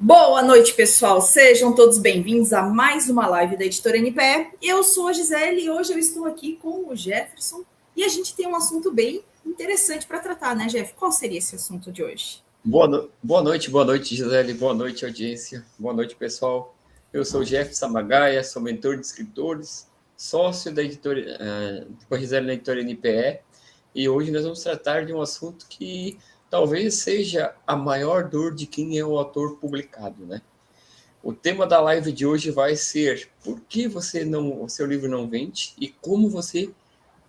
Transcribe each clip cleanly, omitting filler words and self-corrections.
Boa noite, pessoal. Sejam todos bem-vindos a mais uma live da Editora NPE. Eu sou a Gisele e hoje eu estou aqui com o Jefferson e a gente tem um assunto bem interessante para tratar, né, Jeff? Qual seria esse assunto de hoje? Boa noite, Gisele. Boa noite, audiência. Boa noite, pessoal. Eu sou o Jeff Samagaia, sou mentor de escritores, sócio da editora com a Gisele na Editora NPE. E hoje nós vamos tratar de um assunto que talvez seja a maior dor de quem é o autor publicado, né? O tema da live de hoje vai ser por que o seu livro não vende e como você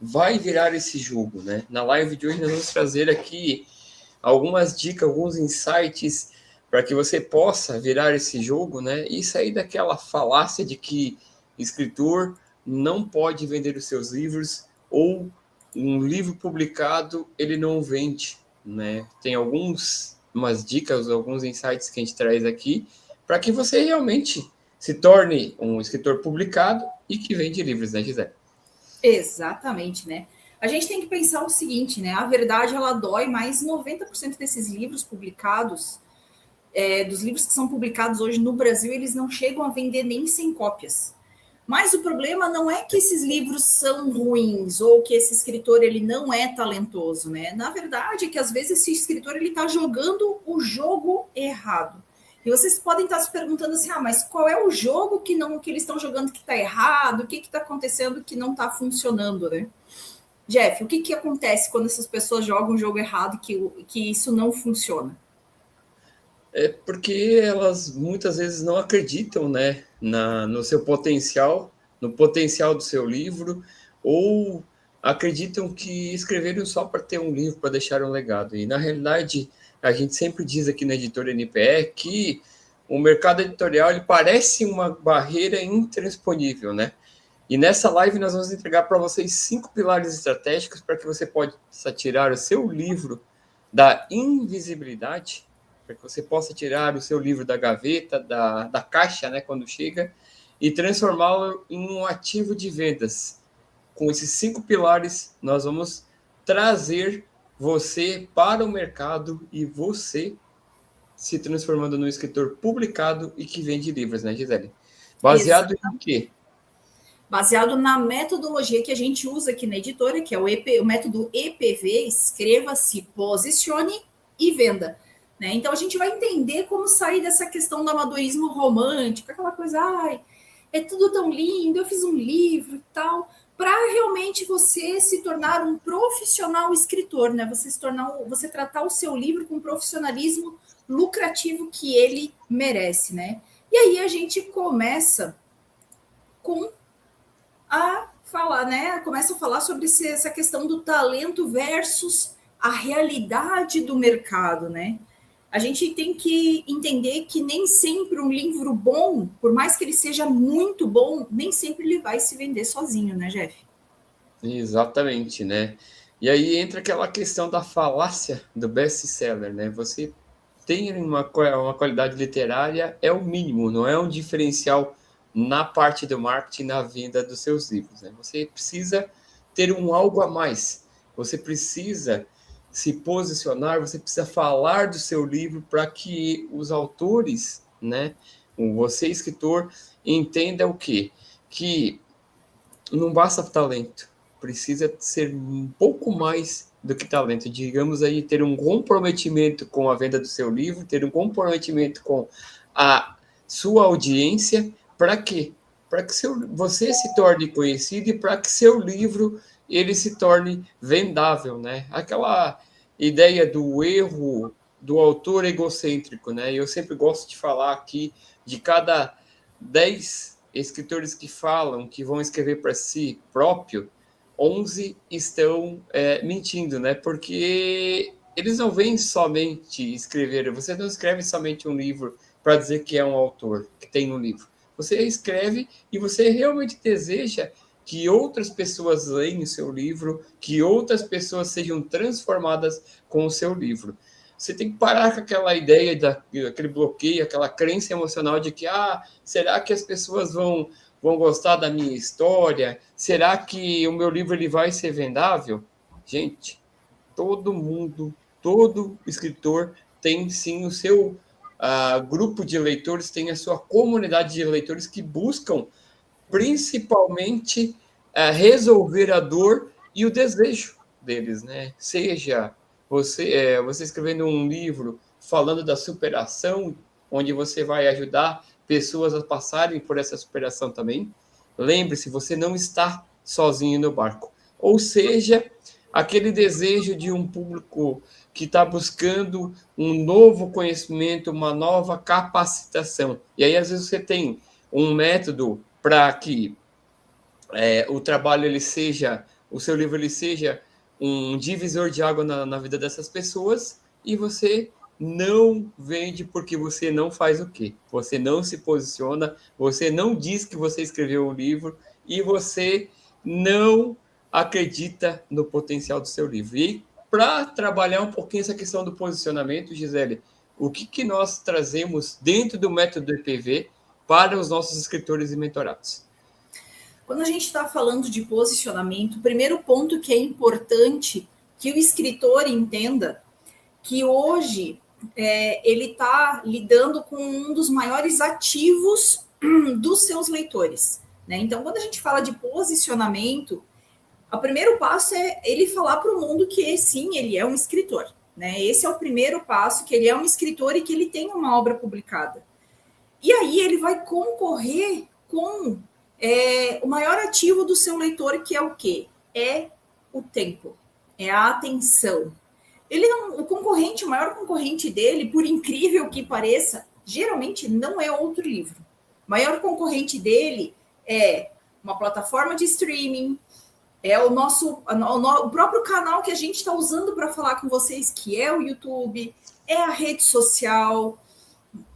vai virar esse jogo, né? Na live de hoje nós vamos trazer aqui algumas dicas, alguns insights para que você possa virar esse jogo, né? E sair daquela falácia de que escritor não pode vender os seus livros ou um livro publicado ele não vende, né? Tem umas dicas, alguns insights que a gente traz aqui para que você realmente se torne um escritor publicado e que vende livros, né, Gisele? Exatamente, né? A gente tem que pensar o seguinte, né? A verdade, ela dói, mas 90% desses livros publicados, dos livros que são publicados hoje no Brasil, eles não chegam a vender nem 100 cópias. Mas o problema não é que esses livros são ruins ou que esse escritor ele não é talentoso, né? Na verdade, é que às vezes esse escritor ele está jogando o jogo errado. E vocês podem estar se perguntando assim, mas qual é o jogo que eles estão jogando que está errado? O que está acontecendo que não está funcionando, né? Jeff, o que acontece quando essas pessoas jogam o jogo errado que isso não funciona? É porque elas muitas vezes não acreditam, né, no seu potencial, no potencial do seu livro, ou acreditam que escreveram só para ter um livro, para deixar um legado. E, na realidade, a gente sempre diz aqui na Editora NPE que o mercado editorial ele parece uma barreira intransponível, né? E nessa live nós vamos entregar para vocês 5 pilares estratégicos para que você possa tirar o seu livro da invisibilidade, para que você possa tirar o seu livro da gaveta, da caixa, né, quando chega, e transformá-lo em um ativo de vendas. Com esses 5 pilares, nós vamos trazer você para o mercado e você se transformando num escritor publicado e que vende livros, né, Gisele? Baseado em quê? Baseado na metodologia que a gente usa aqui na editora, que é o método EPV, escreva, se posicione e venda. Né? Então a gente vai entender como sair dessa questão do amadorismo romântico, aquela coisa, é tudo tão lindo, eu fiz um livro e tal, para realmente você se tornar um profissional escritor, né? Você tratar o seu livro com o profissionalismo lucrativo que ele merece, né? E aí a gente começa com a falar, né? Começa a falar sobre essa questão do talento versus a realidade do mercado, né? A gente tem que entender que nem sempre um livro bom, por mais que ele seja muito bom, nem sempre ele vai se vender sozinho, né, Jeff? Exatamente, né? E aí entra aquela questão da falácia do best-seller, né? Você tem uma qualidade literária, é o mínimo, não é um diferencial na parte do marketing, na venda dos seus livros, né? Você precisa ter um algo a mais. Você precisa se posicionar, você precisa falar do seu livro para que os autores, né? Você, escritor, entenda o quê? Que não basta talento, precisa ser um pouco mais do que talento. Digamos aí, ter um comprometimento com a venda do seu livro, ter um comprometimento com a sua audiência, para quê? Para que você se torne conhecido e para que seu livro ele se torne vendável, né? Aquela ideia do erro do autor egocêntrico, né? Eu sempre gosto de falar aqui de cada 10 escritores que falam que vão escrever para si próprio, 11 estão mentindo, né? Porque eles não vêm somente escrever, você não escreve somente um livro para dizer que é um autor, que tem um livro. Você escreve e você realmente deseja que outras pessoas leiam o seu livro, que outras pessoas sejam transformadas com o seu livro. Você tem que parar com aquela ideia, daquele bloqueio, aquela crença emocional de que, será que as pessoas vão gostar da minha história? Será que o meu livro ele vai ser vendável? Gente, todo mundo, todo escritor tem sim grupo de leitores, tem a sua comunidade de leitores que buscam principalmente resolver a dor e o desejo deles, né? Seja você escrevendo um livro falando da superação, onde você vai ajudar pessoas a passarem por essa superação também. Lembre-se, você não está sozinho no barco. Ou seja, aquele desejo de um público que está buscando um novo conhecimento, uma nova capacitação. E aí, às vezes, você tem um método para que o trabalho ele seja, o seu livro ele seja um divisor de água na vida dessas pessoas, e você não vende porque você não faz o quê? Você não se posiciona, você não diz que você escreveu um livro e você não acredita no potencial do seu livro. E para trabalhar um pouquinho essa questão do posicionamento, Gisele, o que nós trazemos dentro do método EPV para os nossos escritores e mentorados? Quando a gente está falando de posicionamento, o primeiro ponto que é importante que o escritor entenda que hoje ele está lidando com um dos maiores ativos dos seus leitores, né? Então, quando a gente fala de posicionamento, o primeiro passo é ele falar para o mundo que sim, ele é um escritor, né? Esse é o primeiro passo, que ele é um escritor e que ele tem uma obra publicada. E aí ele vai concorrer com o maior ativo do seu leitor, que é o quê? É o tempo, é a atenção. Ele não, o maior concorrente dele, por incrível que pareça, geralmente não é outro livro. O maior concorrente dele é uma plataforma de streaming, é o próprio canal que a gente está usando para falar com vocês, que é o YouTube, é a rede social,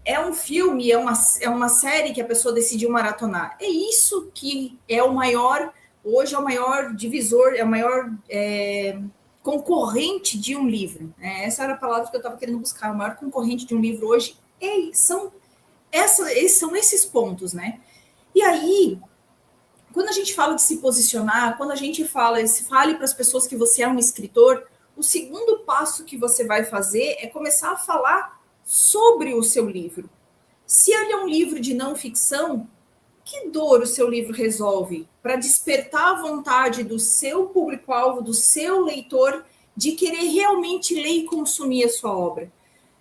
é um filme, é uma série que a pessoa decidiu maratonar. É isso que é o maior, hoje é o maior divisor, é o maior concorrente de um livro. Essa era a palavra que eu estava querendo buscar. O maior concorrente de um livro hoje são esses pontos, né? E aí, quando a gente fala de se posicionar, quando a gente fale para as pessoas que você é um escritor, o segundo passo que você vai fazer é começar a falar sobre o seu livro. Se ele é um livro de não ficção, que dor o seu livro resolve para despertar a vontade do seu público-alvo, do seu leitor, de querer realmente ler e consumir a sua obra?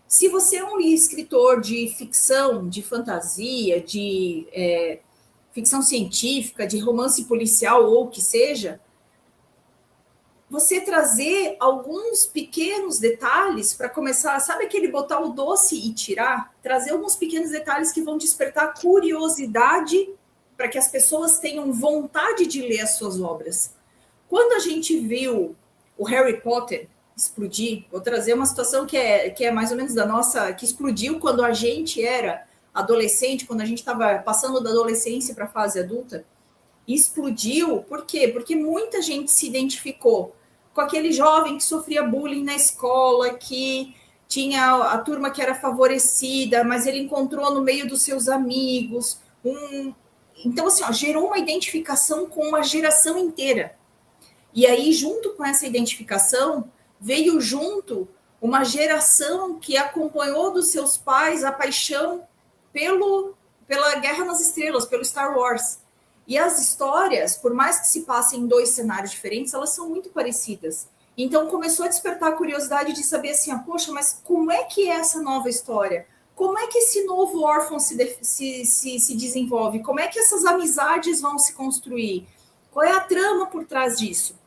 Se você é um escritor de ficção, de fantasia, de ficção científica, de romance policial ou o que seja, você trazer alguns pequenos detalhes para começar, sabe aquele botar o doce e tirar? Trazer alguns pequenos detalhes que vão despertar curiosidade para que as pessoas tenham vontade de ler as suas obras. Quando a gente viu o Harry Potter explodir, vou trazer uma situação que é mais ou menos da nossa, que explodiu quando a gente era adolescente, quando a gente estava passando da adolescência para a fase adulta. Explodiu, por quê? Porque muita gente se identificou com aquele jovem que sofria bullying na escola, que tinha a turma que era favorecida, mas ele encontrou no meio dos seus amigos Então, assim, gerou uma identificação com uma geração inteira. E aí, junto com essa identificação, veio junto uma geração que acompanhou dos seus pais a paixão pela Guerra nas Estrelas, pelo Star Wars. E as histórias, por mais que se passem em 2 cenários diferentes, elas são muito parecidas. Então começou a despertar a curiosidade de saber assim, poxa, mas como é que é essa nova história? Como é que esse novo órfão se desenvolve? Como é que essas amizades vão se construir? Qual é a trama por trás disso?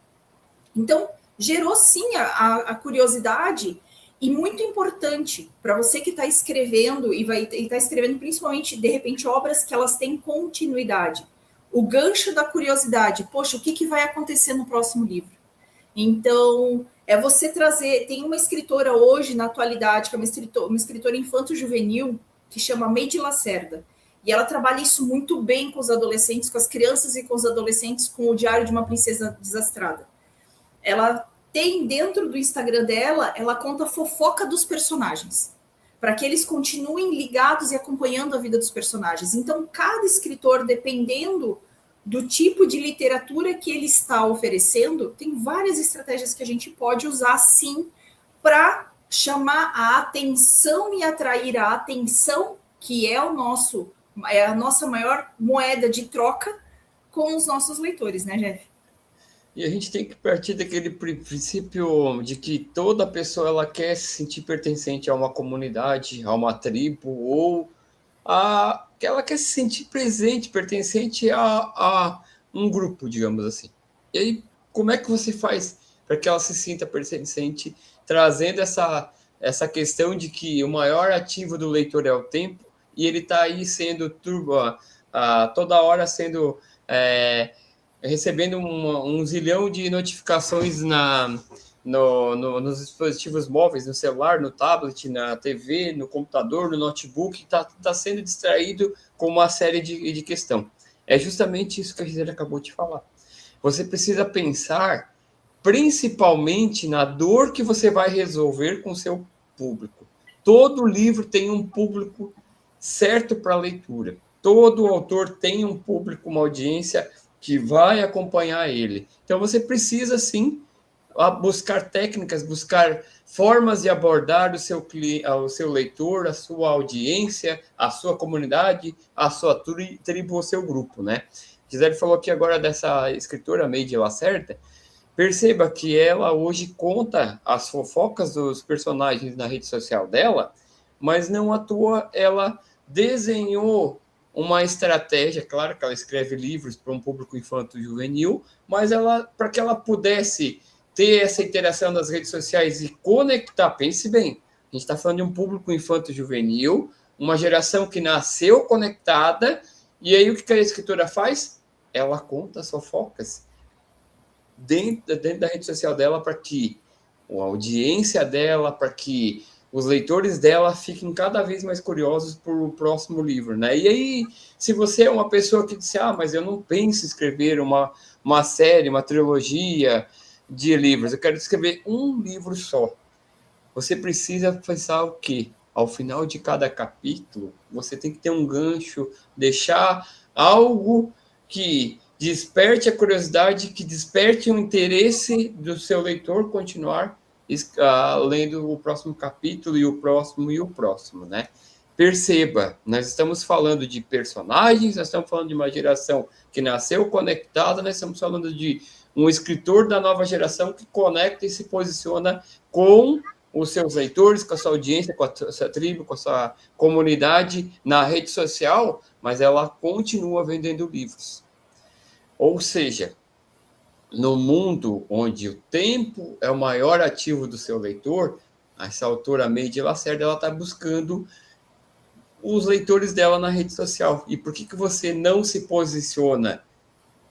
Então, gerou sim a curiosidade, e muito importante para você que está escrevendo e está escrevendo principalmente, de repente, obras que elas têm continuidade. O gancho da curiosidade, poxa, o que vai acontecer no próximo livro? Então, é você trazer... Tem uma escritora hoje, na atualidade, que é uma escritora infanto-juvenil, que chama Meide Lacerda, e ela trabalha isso muito bem com os adolescentes, com as crianças e com os adolescentes, com o Diário de uma Princesa Desastrada. Ela tem dentro do Instagram dela, ela conta a fofoca dos personagens, para que eles continuem ligados e acompanhando a vida dos personagens. Então, cada escritor, dependendo do tipo de literatura que ele está oferecendo, tem várias estratégias que a gente pode usar, sim, para chamar a atenção e atrair a atenção, que é a nossa maior moeda de troca com os nossos leitores, né, Jeff? E a gente tem que partir daquele princípio de que toda pessoa ela quer se sentir pertencente a uma comunidade, a uma tribo, ou que ela quer se sentir presente, pertencente a um grupo, digamos assim. E aí, como é que você faz para que ela se sinta pertencente, trazendo essa questão de que o maior ativo do leitor é o tempo, e ele está aí sendo toda hora sendo recebendo um zilhão de notificações nos dispositivos móveis, no celular, no tablet, na TV, no computador, no notebook, está sendo distraído com uma série de questão. É justamente isso que a Gisele acabou de falar. Você precisa pensar principalmente na dor que você vai resolver com o seu público. Todo livro tem um público certo para leitura. Todo autor tem um público, uma audiência que vai acompanhar ele. Então, você precisa, sim, buscar técnicas, buscar formas de abordar o seu leitor, a sua audiência, a sua comunidade, a sua tribo, o seu grupo, né? Gisele falou aqui agora dessa escritora, Made Lacerda. Perceba que ela hoje conta as fofocas dos personagens na rede social dela, mas não à toa ela desenhou uma estratégia, claro que ela escreve livros para um público infanto-juvenil, mas para que ela pudesse ter essa interação nas redes sociais e conectar, pense bem, a gente está falando de um público infanto-juvenil, uma geração que nasceu conectada, e aí o que a escritora faz? Ela conta as fofocas dentro da rede social dela para que a audiência dela, para que os leitores dela fiquem cada vez mais curiosos por o próximo livro, né? E aí, se você é uma pessoa que disse, mas eu não penso em escrever uma série, uma trilogia de livros, eu quero escrever um livro só. Você precisa pensar o quê? Ao final de cada capítulo, você tem que ter um gancho, deixar algo que desperte a curiosidade, que desperte o interesse do seu leitor continuar lendo o próximo capítulo e o próximo, né? Perceba, nós estamos falando de personagens, nós estamos falando de uma geração que nasceu conectada, nós estamos falando de um escritor da nova geração que conecta e se posiciona com os seus leitores, com a sua audiência, com a sua tribo, com a sua comunidade na rede social, mas ela continua vendendo livros. Ou seja, no mundo onde o tempo é o maior ativo do seu leitor, essa autora Made Lacerda, ela está buscando os leitores dela na rede social. E por que você não se posiciona?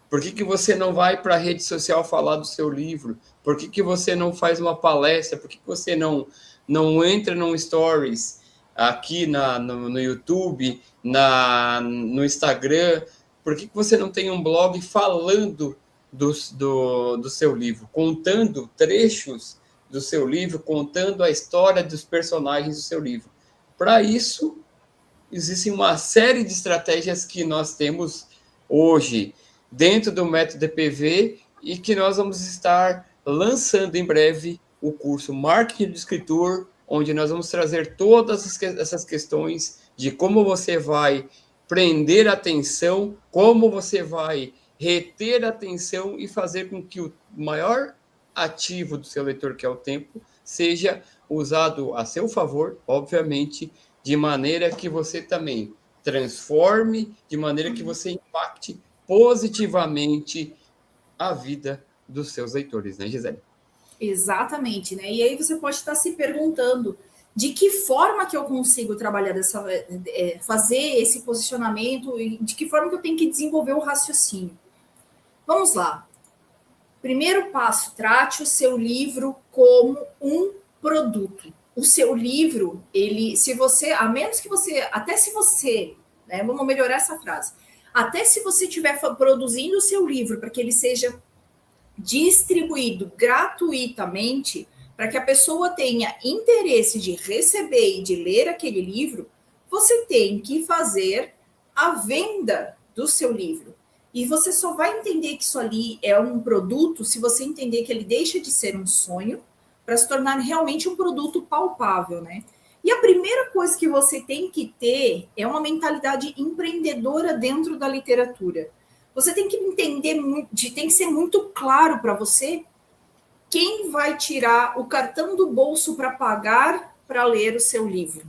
Por que você não vai para a rede social falar do seu livro? Por que você não faz uma palestra? Por que você não entra num stories aqui no YouTube, no Instagram? Por que você não tem um blog falando do seu livro, contando trechos do seu livro, contando a história dos personagens do seu livro? Para isso, existem uma série de estratégias que nós temos hoje dentro do método EPV e que nós vamos estar lançando em breve o curso Marketing do Escritor, onde nós vamos trazer todas essas questões de como você vai prender a atenção, como você vai reter a atenção e fazer com que o maior ativo do seu leitor, que é o tempo, seja usado a seu favor, obviamente, de maneira que você também transforme, de maneira que você impacte positivamente a vida dos seus leitores, né, Gisele? Exatamente, né? E aí você pode estar se perguntando de que forma que eu consigo trabalhar fazer esse posicionamento e de que forma que eu tenho que desenvolver o raciocínio. Vamos lá. Primeiro passo, trate o seu livro como um produto. O seu livro, né, vamos melhorar essa frase, até se você estiver produzindo o seu livro para que ele seja distribuído gratuitamente, para que a pessoa tenha interesse de receber e de ler aquele livro, você tem que fazer a venda do seu livro. E você só vai entender que isso ali é um produto se você entender que ele deixa de ser um sonho para se tornar realmente um produto palpável, né? E a primeira coisa que você tem que ter é uma mentalidade empreendedora dentro da literatura. Você tem que entender, tem que ser muito claro para você quem vai tirar o cartão do bolso para pagar para ler o seu livro.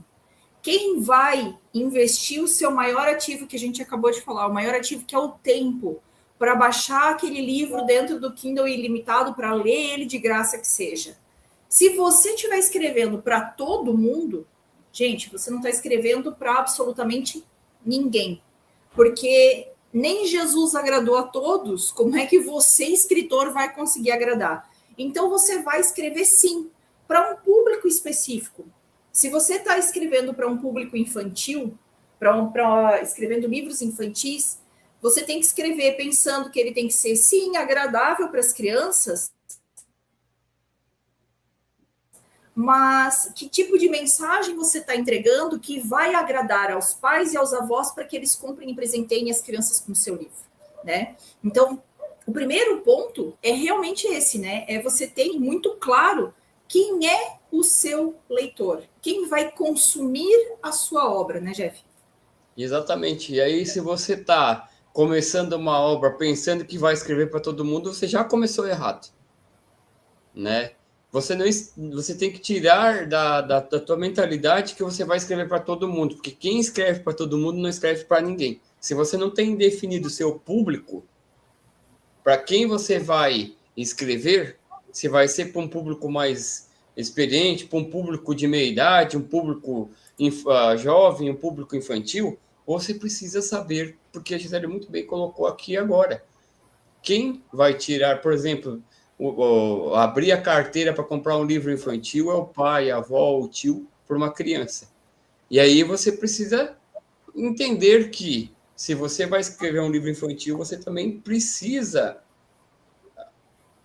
Quem vai investir o seu maior ativo que a gente acabou de falar, o maior ativo que é o tempo, para baixar aquele livro dentro do Kindle ilimitado, para ler ele de graça que seja. Se você estiver escrevendo para todo mundo, gente, você não está escrevendo para absolutamente ninguém. Porque nem Jesus agradou a todos, como é que você, escritor, vai conseguir agradar? Então, você vai escrever, sim, para um público específico. Se você está escrevendo para um público infantil, escrevendo livros infantis, você tem que escrever pensando que ele tem que ser, sim, agradável para as crianças, mas que tipo de mensagem você está entregando que vai agradar aos pais e aos avós para que eles comprem e presenteiem as crianças com o seu livro, né? Então, o primeiro ponto é realmente esse, né? É você ter muito claro quem é o seu leitor, quem vai consumir a sua obra, né, Jeff? Exatamente. E aí, se você está começando uma obra pensando que vai escrever para todo mundo, você já começou errado, né? Você tem que tirar da tua mentalidade que você vai escrever para todo mundo, porque quem escreve para todo mundo não escreve para ninguém. Se você não tem definido o seu público, para quem você vai escrever, se vai ser para um público mais experiente, para um público de meia idade, um público jovem, um público infantil, você precisa saber, porque a Gisele muito bem colocou aqui agora. Quem vai tirar, por exemplo, abrir a carteira para comprar um livro infantil é o pai, a avó, o tio, por uma criança. E aí você precisa entender que, se você vai escrever um livro infantil, você também precisa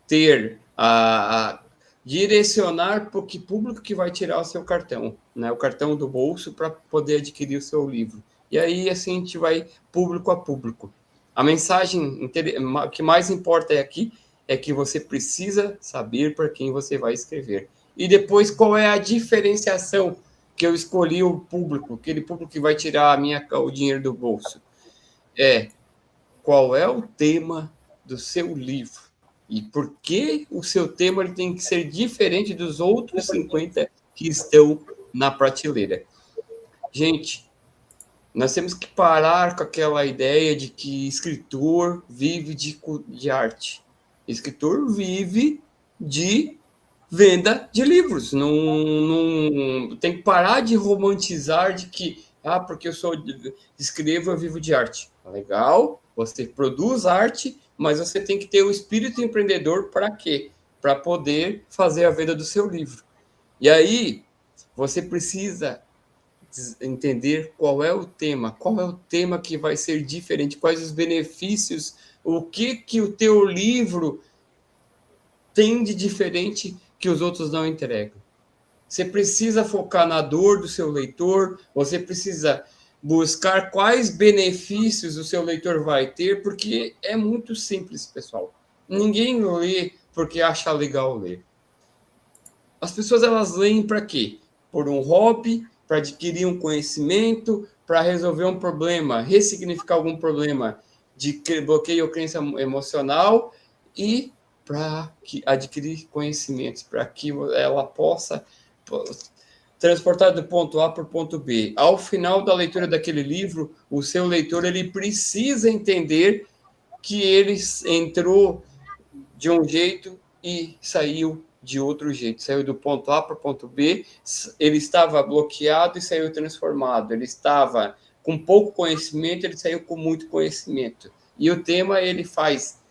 ter direcionar para que público que vai tirar o seu cartão, né? O cartão do bolso para poder adquirir o seu livro. E aí, assim, a gente vai público a público. A mensagem que mais importa aqui é que você precisa saber para quem você vai escrever. E depois, qual é a diferenciação que eu escolhi o público, aquele público que vai tirar o dinheiro do bolso? Qual é o tema do seu livro? E por que o seu tema ele tem que ser diferente dos outros 50 que estão na prateleira? Gente, nós temos que parar com aquela ideia de que escritor vive de arte. Escritor vive de venda de livros. Não tem que parar de romantizar de que, porque eu escrevo, eu vivo de arte. Legal, você produz arte, mas você tem que ter o espírito empreendedor para quê? Para poder fazer a venda do seu livro. E aí, você precisa entender qual é o tema que vai ser diferente, quais os benefícios, o que o teu livro tem de diferente que os outros não entregam. Você precisa focar na dor do seu leitor, você precisa buscar quais benefícios o seu leitor vai ter, porque é muito simples, pessoal. Ninguém lê porque acha legal ler. As pessoas, elas leem para quê? Por um hobby, para adquirir um conhecimento, para resolver um problema, ressignificar algum problema de bloqueio ou crença emocional e para adquirir conhecimentos, para que ela possa transportar do ponto A para o ponto B. Ao final da leitura daquele livro, o seu leitor ele precisa entender que ele entrou de um jeito e saiu de outro jeito. Saiu do ponto A para o ponto B, ele estava bloqueado e saiu transformado. Ele estava com pouco conhecimento, ele saiu com muito conhecimento. E o tema, ele faz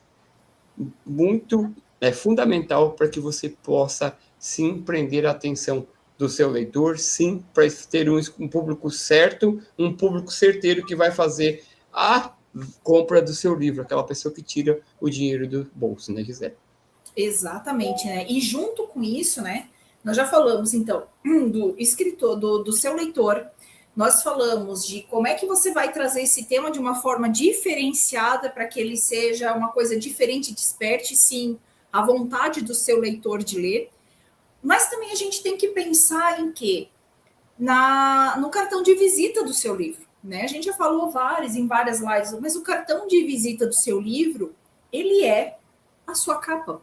muito, é fundamental para que você possa, sim, prender a atenção do seu leitor, sim, para ter um público certo, um público certeiro que vai fazer a compra do seu livro, aquela pessoa que tira o dinheiro do bolso, né, Gisele? Exatamente, né? E junto com isso, né, nós já falamos, então, do escritor, do seu leitor, nós falamos de como é que você vai trazer esse tema de uma forma diferenciada para que ele seja uma coisa diferente, desperte, sim, a vontade do seu leitor de ler. Mas também a gente tem que pensar em quê? No cartão de visita do seu livro. Né? A gente já falou em várias lives, mas o cartão de visita do seu livro, ele é a sua capa.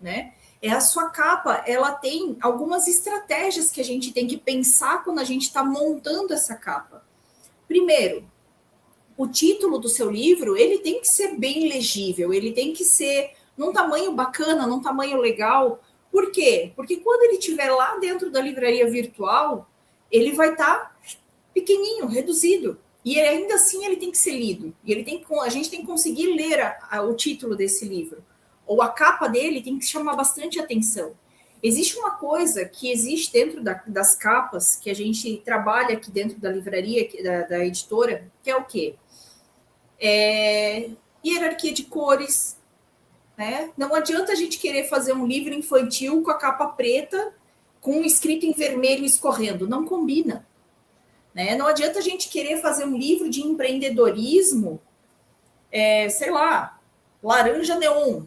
Né? É a sua capa, ela tem algumas estratégias que a gente tem que pensar quando a gente está montando essa capa. Primeiro, o título do seu livro, ele tem que ser bem legível, ele tem que ser num tamanho bacana, num tamanho legal. Por quê? Porque quando ele estiver lá dentro da livraria virtual, ele vai estar pequenininho, reduzido. E ainda assim ele tem que ser lido. E a gente tem que conseguir ler o título desse livro. Ou a capa dele tem que chamar bastante atenção. Existe uma coisa que existe dentro das capas, que a gente trabalha aqui dentro da livraria, da editora, que é o quê? Hierarquia de cores. Né? Não adianta a gente querer fazer um livro infantil com a capa preta, com escrito em vermelho escorrendo. Não combina. Né? Não adianta a gente querer fazer um livro de empreendedorismo, sei lá, laranja neon.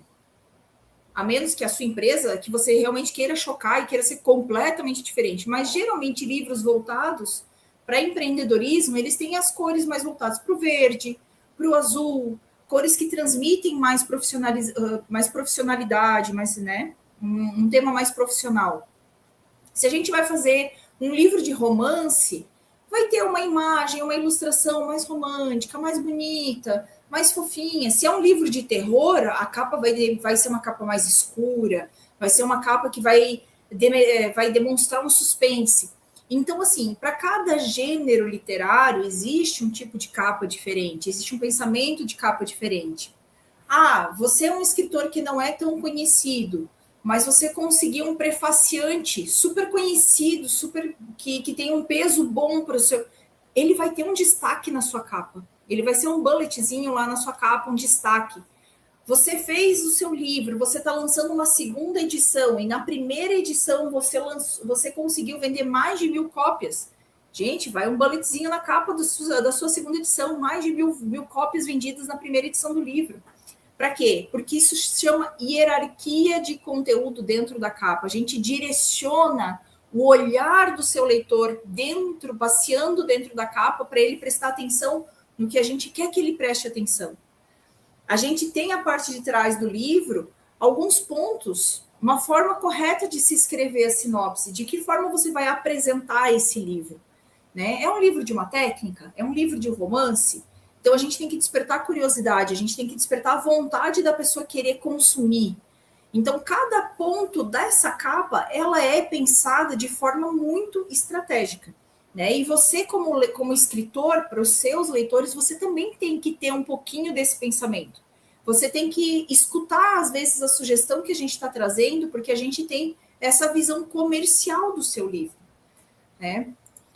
A menos que a sua empresa, que você realmente queira chocar e queira ser completamente diferente. Mas, geralmente, livros voltados para empreendedorismo, eles têm as cores mais voltadas para o verde, para o azul, cores que transmitem mais profissionalidade, né? Um tema mais profissional. Se a gente vai fazer um livro de romance, vai ter uma imagem, uma ilustração mais romântica, mais bonita, mais fofinha. Se é um livro de terror, a capa vai ser uma capa mais escura, vai ser uma capa que vai demonstrar um suspense. Então, assim, para cada gênero literário, existe um tipo de capa diferente, existe um pensamento de capa diferente. Você é um escritor que não é tão conhecido, mas você conseguiu um prefaciante super conhecido, que tem um peso bom para o seu... Ele vai ter um destaque na sua capa. Ele vai ser um bulletzinho lá na sua capa, um destaque. Você fez o seu livro, você está lançando uma segunda edição, e na primeira edição você conseguiu vender mais de 1.000 cópias. Gente, vai um bulletzinho na capa da sua segunda edição, mais de 1.000 cópias vendidas na primeira edição do livro. Para quê? Porque isso se chama hierarquia de conteúdo dentro da capa. A gente direciona o olhar do seu leitor passeando dentro da capa, para ele prestar atenção no que a gente quer que ele preste atenção. A gente tem a parte de trás do livro alguns pontos, uma forma correta de se escrever a sinopse, de que forma você vai apresentar esse livro. Né? É um livro de uma técnica? É um livro de romance? Então, a gente tem que despertar a curiosidade, a gente tem que despertar a vontade da pessoa querer consumir. Então, cada ponto dessa capa, ela é pensada de forma muito estratégica. Né? E você, como escritor, para os seus leitores, você também tem que ter um pouquinho desse pensamento. Você tem que escutar, às vezes, a sugestão que a gente está trazendo, porque a gente tem essa visão comercial do seu livro. Né?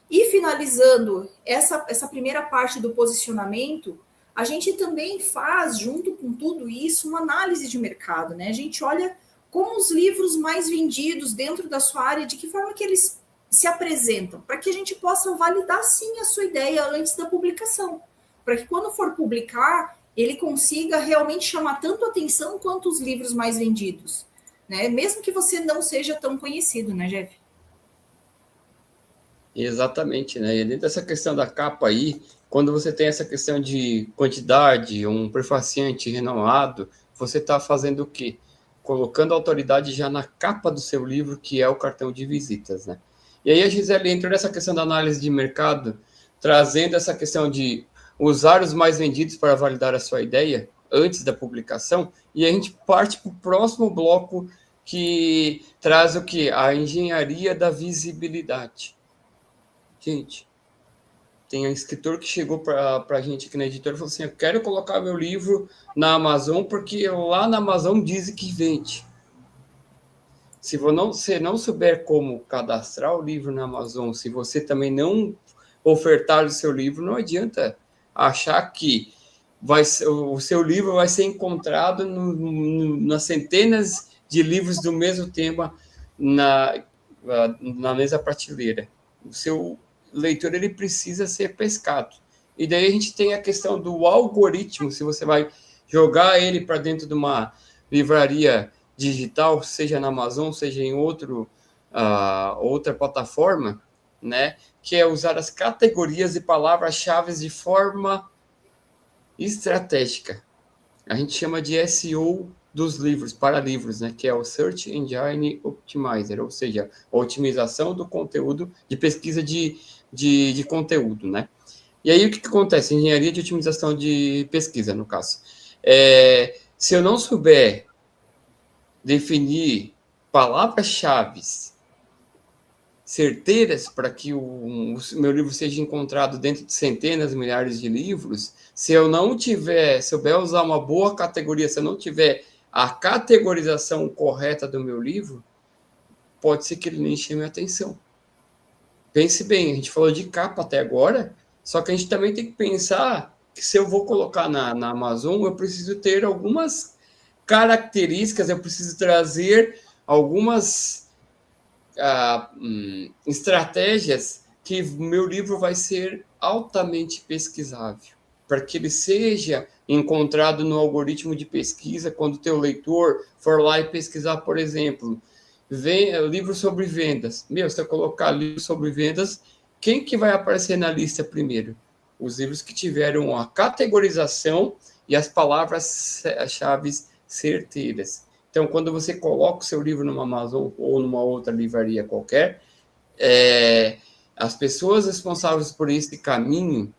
E finalizando essa primeira parte do posicionamento, a gente também faz, junto com tudo isso, uma análise de mercado. Né? A gente olha como os livros mais vendidos dentro da sua área, de que forma que eles se apresentam, para que a gente possa validar, sim, a sua ideia antes da publicação. Para que, quando for publicar, ele consiga realmente chamar tanto a atenção quanto os livros mais vendidos. Né? Mesmo que você não seja tão conhecido, né, Jeff? Exatamente, né? E dentro dessa questão da capa aí, quando você tem essa questão de quantidade, um prefaciante renomado, você está fazendo o quê? Colocando a autoridade já na capa do seu livro, que é o cartão de visitas, né? E aí a Gisele entrou nessa questão da análise de mercado, trazendo essa questão de usar os mais vendidos para validar a sua ideia antes da publicação, e a gente parte para o próximo bloco, que traz o quê? A engenharia da visibilidade. Gente, tem um escritor que chegou para a gente aqui na editora e falou assim: eu quero colocar meu livro na Amazon porque lá na Amazon dizem que vende. Se você não souber como cadastrar o livro na Amazon, se você também não ofertar o seu livro, não adianta achar que o seu livro vai ser encontrado nas centenas de livros do mesmo tema na mesma prateleira. O seu leitor, ele precisa ser pescado. E daí a gente tem a questão do algoritmo, se você vai jogar ele para dentro de uma livraria digital, seja na Amazon, seja em outro outra plataforma, né, que é usar as categorias e palavras-chave de forma estratégica. A gente chama de SEO dos livros, para livros, né, que é o Search Engine Optimizer, ou seja, a otimização do conteúdo, de pesquisa de conteúdo, né? E aí, o que acontece? Engenharia de otimização de pesquisa, no caso. Se eu não souber definir palavras-chave certeiras para que o meu livro seja encontrado dentro de centenas, milhares de livros, se eu não souber usar uma boa categoria, se eu não tiver a categorização correta do meu livro, pode ser que ele nem chame a atenção. Pense bem, a gente falou de capa até agora, só que a gente também tem que pensar que se eu vou colocar na Amazon, eu preciso ter algumas características, eu preciso trazer algumas estratégias que o meu livro vai ser altamente pesquisável, para que ele seja encontrado no algoritmo de pesquisa quando o teu leitor for lá e pesquisar, por exemplo, livro sobre vendas. Se eu colocar livro sobre vendas, quem que vai aparecer na lista primeiro? Os livros que tiveram a categorização e as palavras-chave certeiras. Então, quando você coloca o seu livro numa Amazon ou numa outra livraria qualquer, as pessoas responsáveis por esse caminho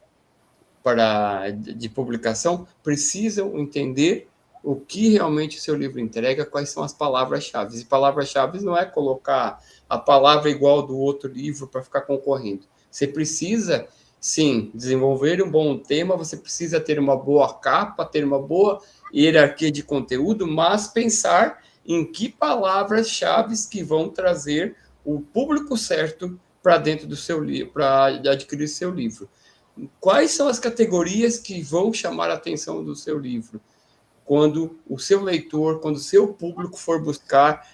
de publicação precisam entender o que realmente o seu livro entrega, quais são as palavras-chave. E palavras-chave não é colocar a palavra igual do outro livro para ficar concorrendo. Você precisa, sim, desenvolver um bom tema, você precisa ter uma boa capa, ter uma boa hierarquia de conteúdo, mas pensar em que palavras-chave que vão trazer o público certo para dentro do seu livro, para adquirir seu livro. Quais são as categorias que vão chamar a atenção do seu livro? Quando o seu leitor, quando o seu público for buscar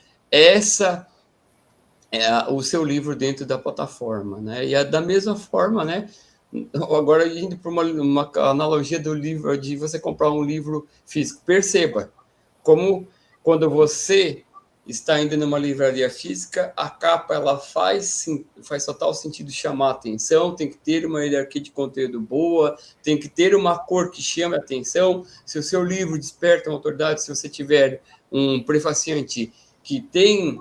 o seu livro dentro da plataforma, né? E da mesma forma, né? Agora indo para uma analogia do livro, de você comprar um livro físico, perceba como quando você está indo numa livraria física, a capa ela faz total sentido chamar a atenção, tem que ter uma hierarquia de conteúdo boa, tem que ter uma cor que chame a atenção. Se o seu livro desperta uma autoridade, se você tiver um prefaciante que tem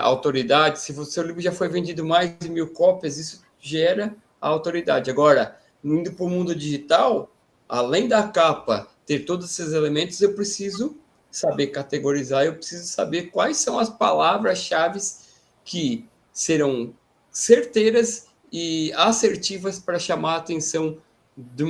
autoridade, se o seu livro já foi vendido mais de 1.000 cópias, isso gera a autoridade. Agora, indo para o mundo digital, além da capa ter todos esses elementos, eu preciso saber categorizar, eu preciso saber quais são as palavras-chave que serão certeiras e assertivas para chamar a atenção de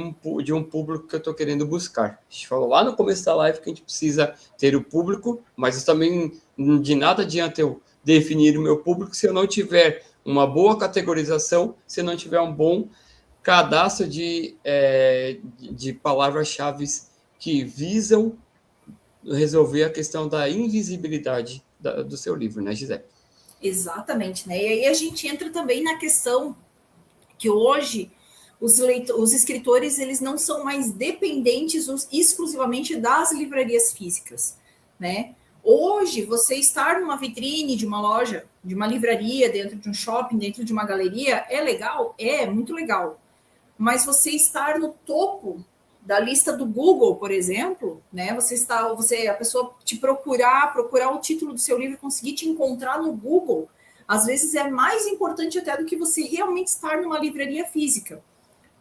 um público que eu estou querendo buscar. A gente falou lá no começo da live que a gente precisa ter o público, mas também de nada adianta eu definir o meu público se eu não tiver uma boa categorização, se eu não tiver um bom cadastro de palavras-chave que visam resolver a questão da invisibilidade do seu livro, né, Gisele? Exatamente, né? E aí a gente entra também na questão que hoje os escritores eles não são mais dependentes exclusivamente das livrarias físicas, né? Hoje, você estar numa vitrine de uma loja, de uma livraria, dentro de um shopping, dentro de uma galeria, é legal? É muito legal. Mas você estar no topo da lista do Google, por exemplo, né? A pessoa te procurar o título do seu livro, conseguir te encontrar no Google, às vezes é mais importante até do que você realmente estar numa livraria física.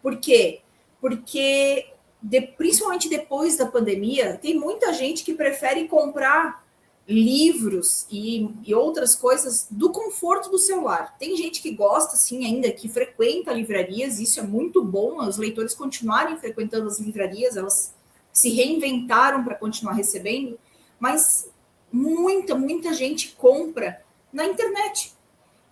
Por quê? Porque, principalmente depois da pandemia, tem muita gente que prefere comprar livros e outras coisas do conforto do celular. Tem gente que gosta, sim, ainda, que frequenta livrarias, isso é muito bom, os leitores continuarem frequentando as livrarias, elas se reinventaram para continuar recebendo, mas muita gente compra na internet.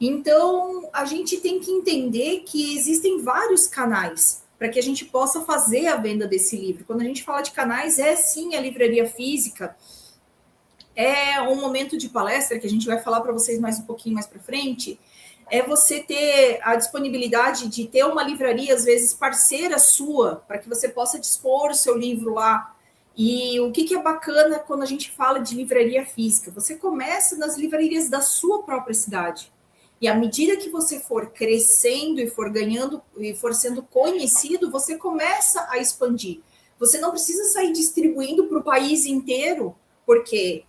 Então, a gente tem que entender que existem vários canais para que a gente possa fazer a venda desse livro. Quando a gente fala de canais, sim a livraria física, é um momento de palestra que a gente vai falar para vocês mais um pouquinho mais para frente, é você ter a disponibilidade de ter uma livraria, às vezes, parceira sua, para que você possa dispor o seu livro lá. E o que é bacana quando a gente fala de livraria física? Você começa nas livrarias da sua própria cidade. E à medida que você for crescendo e for ganhando e for sendo conhecido, você começa a expandir. Você não precisa sair distribuindo para o país inteiro, porque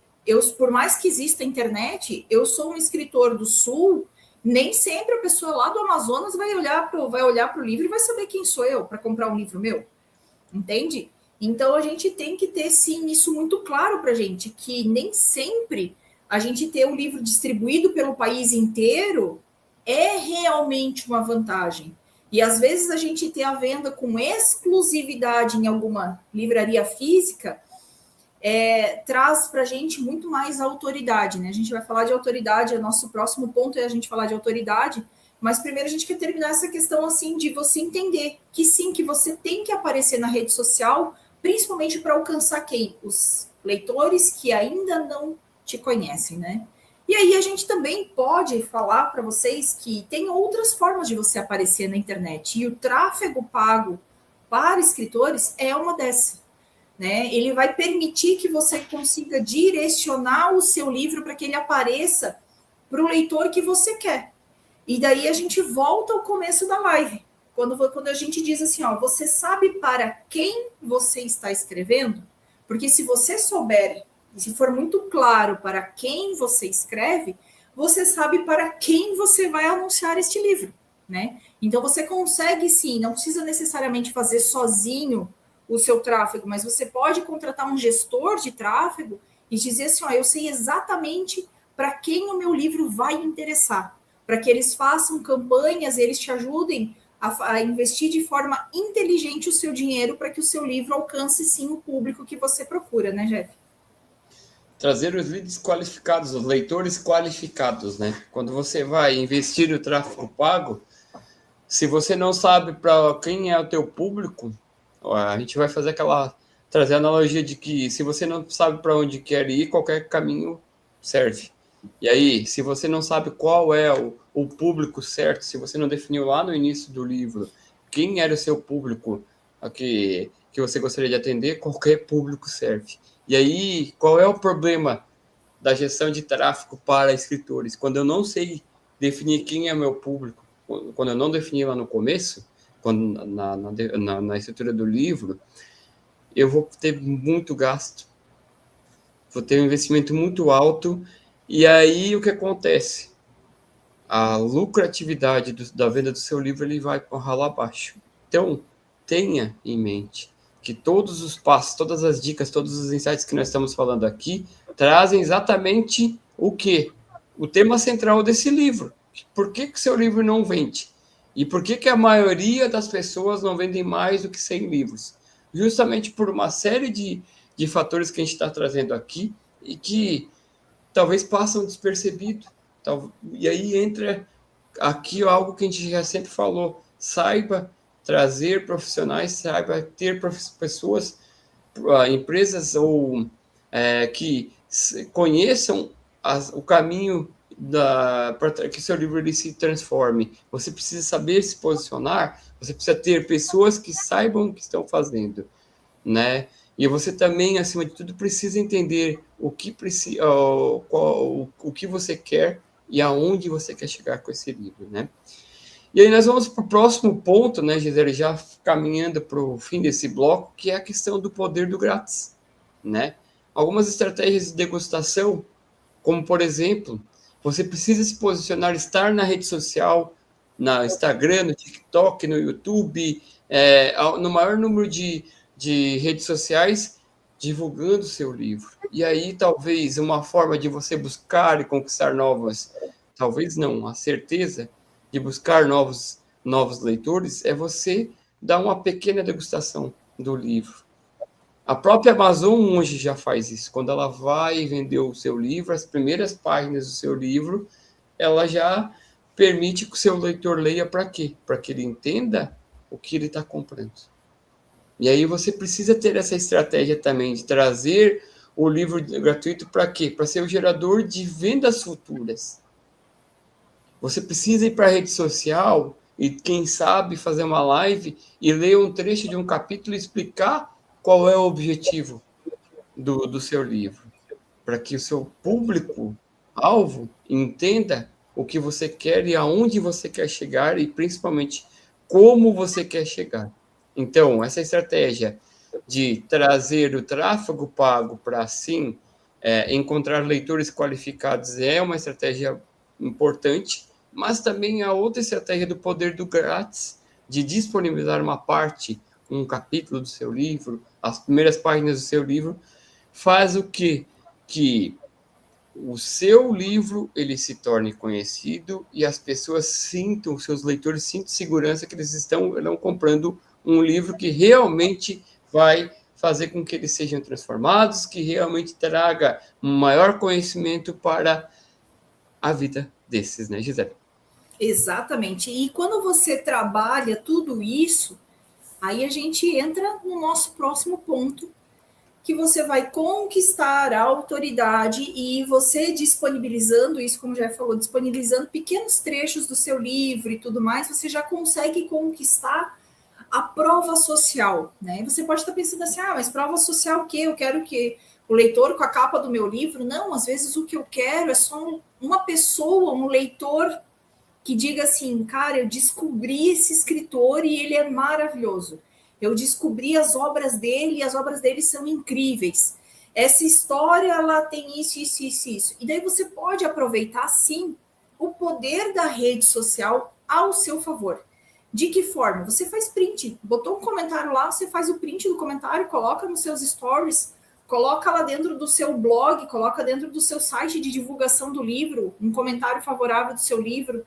por mais que exista a internet, eu sou um escritor do Sul, nem sempre a pessoa lá do Amazonas vai olhar para o livro e vai saber quem sou eu para comprar um livro meu. Entende? Então a gente tem que ter sim isso muito claro para a gente, que nem sempre a gente ter o livro distribuído pelo país inteiro é realmente uma vantagem. E às vezes a gente ter a venda com exclusividade em alguma livraria física traz para a gente muito mais autoridade, né? A gente vai falar de autoridade, nosso próximo ponto é a gente falar de autoridade, mas primeiro a gente quer terminar essa questão assim de você entender que sim, que você tem que aparecer na rede social, principalmente para alcançar quem? Os leitores que ainda não te conhecem, né? E aí a gente também pode falar para vocês que tem outras formas de você aparecer na internet, e o tráfego pago para escritores é uma dessas. Né? Ele vai permitir que você consiga direcionar o seu livro para que ele apareça para o leitor que você quer. E daí a gente volta ao começo da live, quando a gente diz assim, ó, você sabe para quem você está escrevendo? Porque se você souber, se for muito claro para quem você escreve, você sabe para quem você vai anunciar este livro, né? Então você consegue sim, não precisa necessariamente fazer sozinho o seu tráfego, mas você pode contratar um gestor de tráfego e dizer assim, ó, eu sei exatamente para quem o meu livro vai interessar, para que eles façam campanhas, eles te ajudem a investir de forma inteligente o seu dinheiro para que o seu livro alcance sim o público que você procura, né, Jeff? Trazer os leads qualificados, os leitores qualificados, né? Quando você vai investir no tráfego pago, se você não sabe para quem é o teu público, a gente vai fazer trazer a analogia de que se você não sabe para onde quer ir, qualquer caminho serve. E aí, se você não sabe qual é o público certo, se você não definiu lá no início do livro quem era o seu público que você gostaria de atender, qualquer público serve. E aí, qual é o problema da gestão de tráfego para escritores? Quando eu não sei definir quem é meu público, quando eu não defini lá no começo, quando na estrutura do livro, eu vou ter muito gasto, vou ter um investimento muito alto, e aí o que acontece? A lucratividade da venda do seu livro ele vai ralar abaixo. Então, tenha em mente que todos os passos, todas as dicas, todos os insights que nós estamos falando aqui trazem exatamente o quê? O tema central desse livro. Por que o seu livro não vende? E por que a maioria das pessoas não vendem mais do que 100 livros? Justamente por uma série de fatores que a gente está trazendo aqui e que talvez passam despercebido. E aí entra aqui algo que a gente já sempre falou, saiba trazer profissionais, saiba ter pessoas, empresas que conheçam o caminho para que seu livro ele se transforme. Você precisa saber se posicionar, você precisa ter pessoas que saibam o que estão fazendo, né? E você também, acima de tudo, precisa entender o que você quer e aonde você quer chegar com esse livro, né? E aí nós vamos para o próximo ponto, né, Gisele, já caminhando para o fim desse bloco, que é a questão do poder do grátis, né? Algumas estratégias de degustação, como, por exemplo, você precisa se posicionar, estar na rede social, no Instagram, no TikTok, no YouTube, no maior número de redes sociais, divulgando seu livro. E aí, talvez, uma forma de você buscar e conquistar talvez não, a certeza de buscar novos leitores é você dar uma pequena degustação do livro. A própria Amazon hoje já faz isso. Quando ela vai vender o seu livro, as primeiras páginas do seu livro, ela já permite que o seu leitor leia para quê? Para que ele entenda o que ele está comprando. E aí você precisa ter essa estratégia também de trazer o livro gratuito para quê? Para ser o gerador de vendas futuras. Você precisa ir para a rede social e, quem sabe, fazer uma live e ler um trecho de um capítulo e explicar qual é o objetivo do seu livro, para que o seu público-alvo entenda o que você quer e aonde você quer chegar e, principalmente, como você quer chegar. Então, essa estratégia de trazer o tráfego pago para, assim, encontrar leitores qualificados é uma estratégia importante, mas também a outra estratégia do poder do grátis, de disponibilizar uma parte, um capítulo do seu livro, as primeiras páginas do seu livro, faz o quê? Que o seu livro ele se torne conhecido e as pessoas sintam, os seus leitores sintam segurança que eles estão comprando um livro que realmente vai fazer com que eles sejam transformados, que realmente traga um maior conhecimento para a vida desses, né, Gisele? Exatamente. E quando você trabalha tudo isso, aí a gente entra no nosso próximo ponto, que você vai conquistar a autoridade e você disponibilizando isso, como já falou, disponibilizando pequenos trechos do seu livro e tudo mais, você já consegue conquistar a prova social, né? Você pode estar pensando assim, mas prova social o quê? Eu quero que o leitor com a capa do meu livro. Não, às vezes o que eu quero é só uma pessoa, um leitor que diga assim, cara, eu descobri esse escritor e ele é maravilhoso. Eu descobri as obras dele e as obras dele são incríveis. Essa história, ela tem isso, isso, isso, isso. E daí você pode aproveitar, sim, o poder da rede social ao seu favor. De que forma? Você faz print, botou um comentário lá, você faz o print do comentário, coloca nos seus stories, coloca lá dentro do seu blog, coloca dentro do seu site de divulgação do livro, um comentário favorável do seu livro.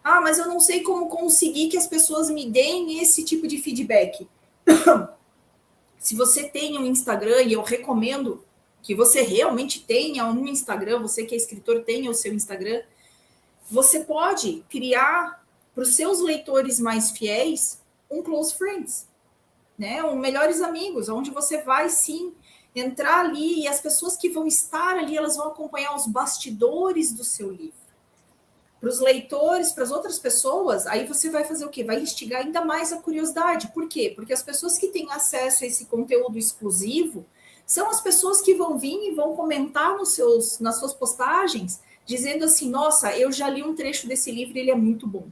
Mas eu não sei como conseguir que as pessoas me deem esse tipo de feedback. Se você tem um Instagram, e eu recomendo que você realmente tenha um Instagram, você que é escritor tenha o seu Instagram, você pode criar para os seus leitores mais fiéis um close friends, né? Um melhores amigos, onde você vai sim entrar ali e as pessoas que vão estar ali, elas vão acompanhar os bastidores do seu livro. Para os leitores, para as outras pessoas, aí você vai fazer o quê? Vai instigar ainda mais a curiosidade. Por quê? Porque as pessoas que têm acesso a esse conteúdo exclusivo são as pessoas que vão vir e vão comentar nas suas postagens, dizendo assim, nossa, eu já li um trecho desse livro e ele é muito bom.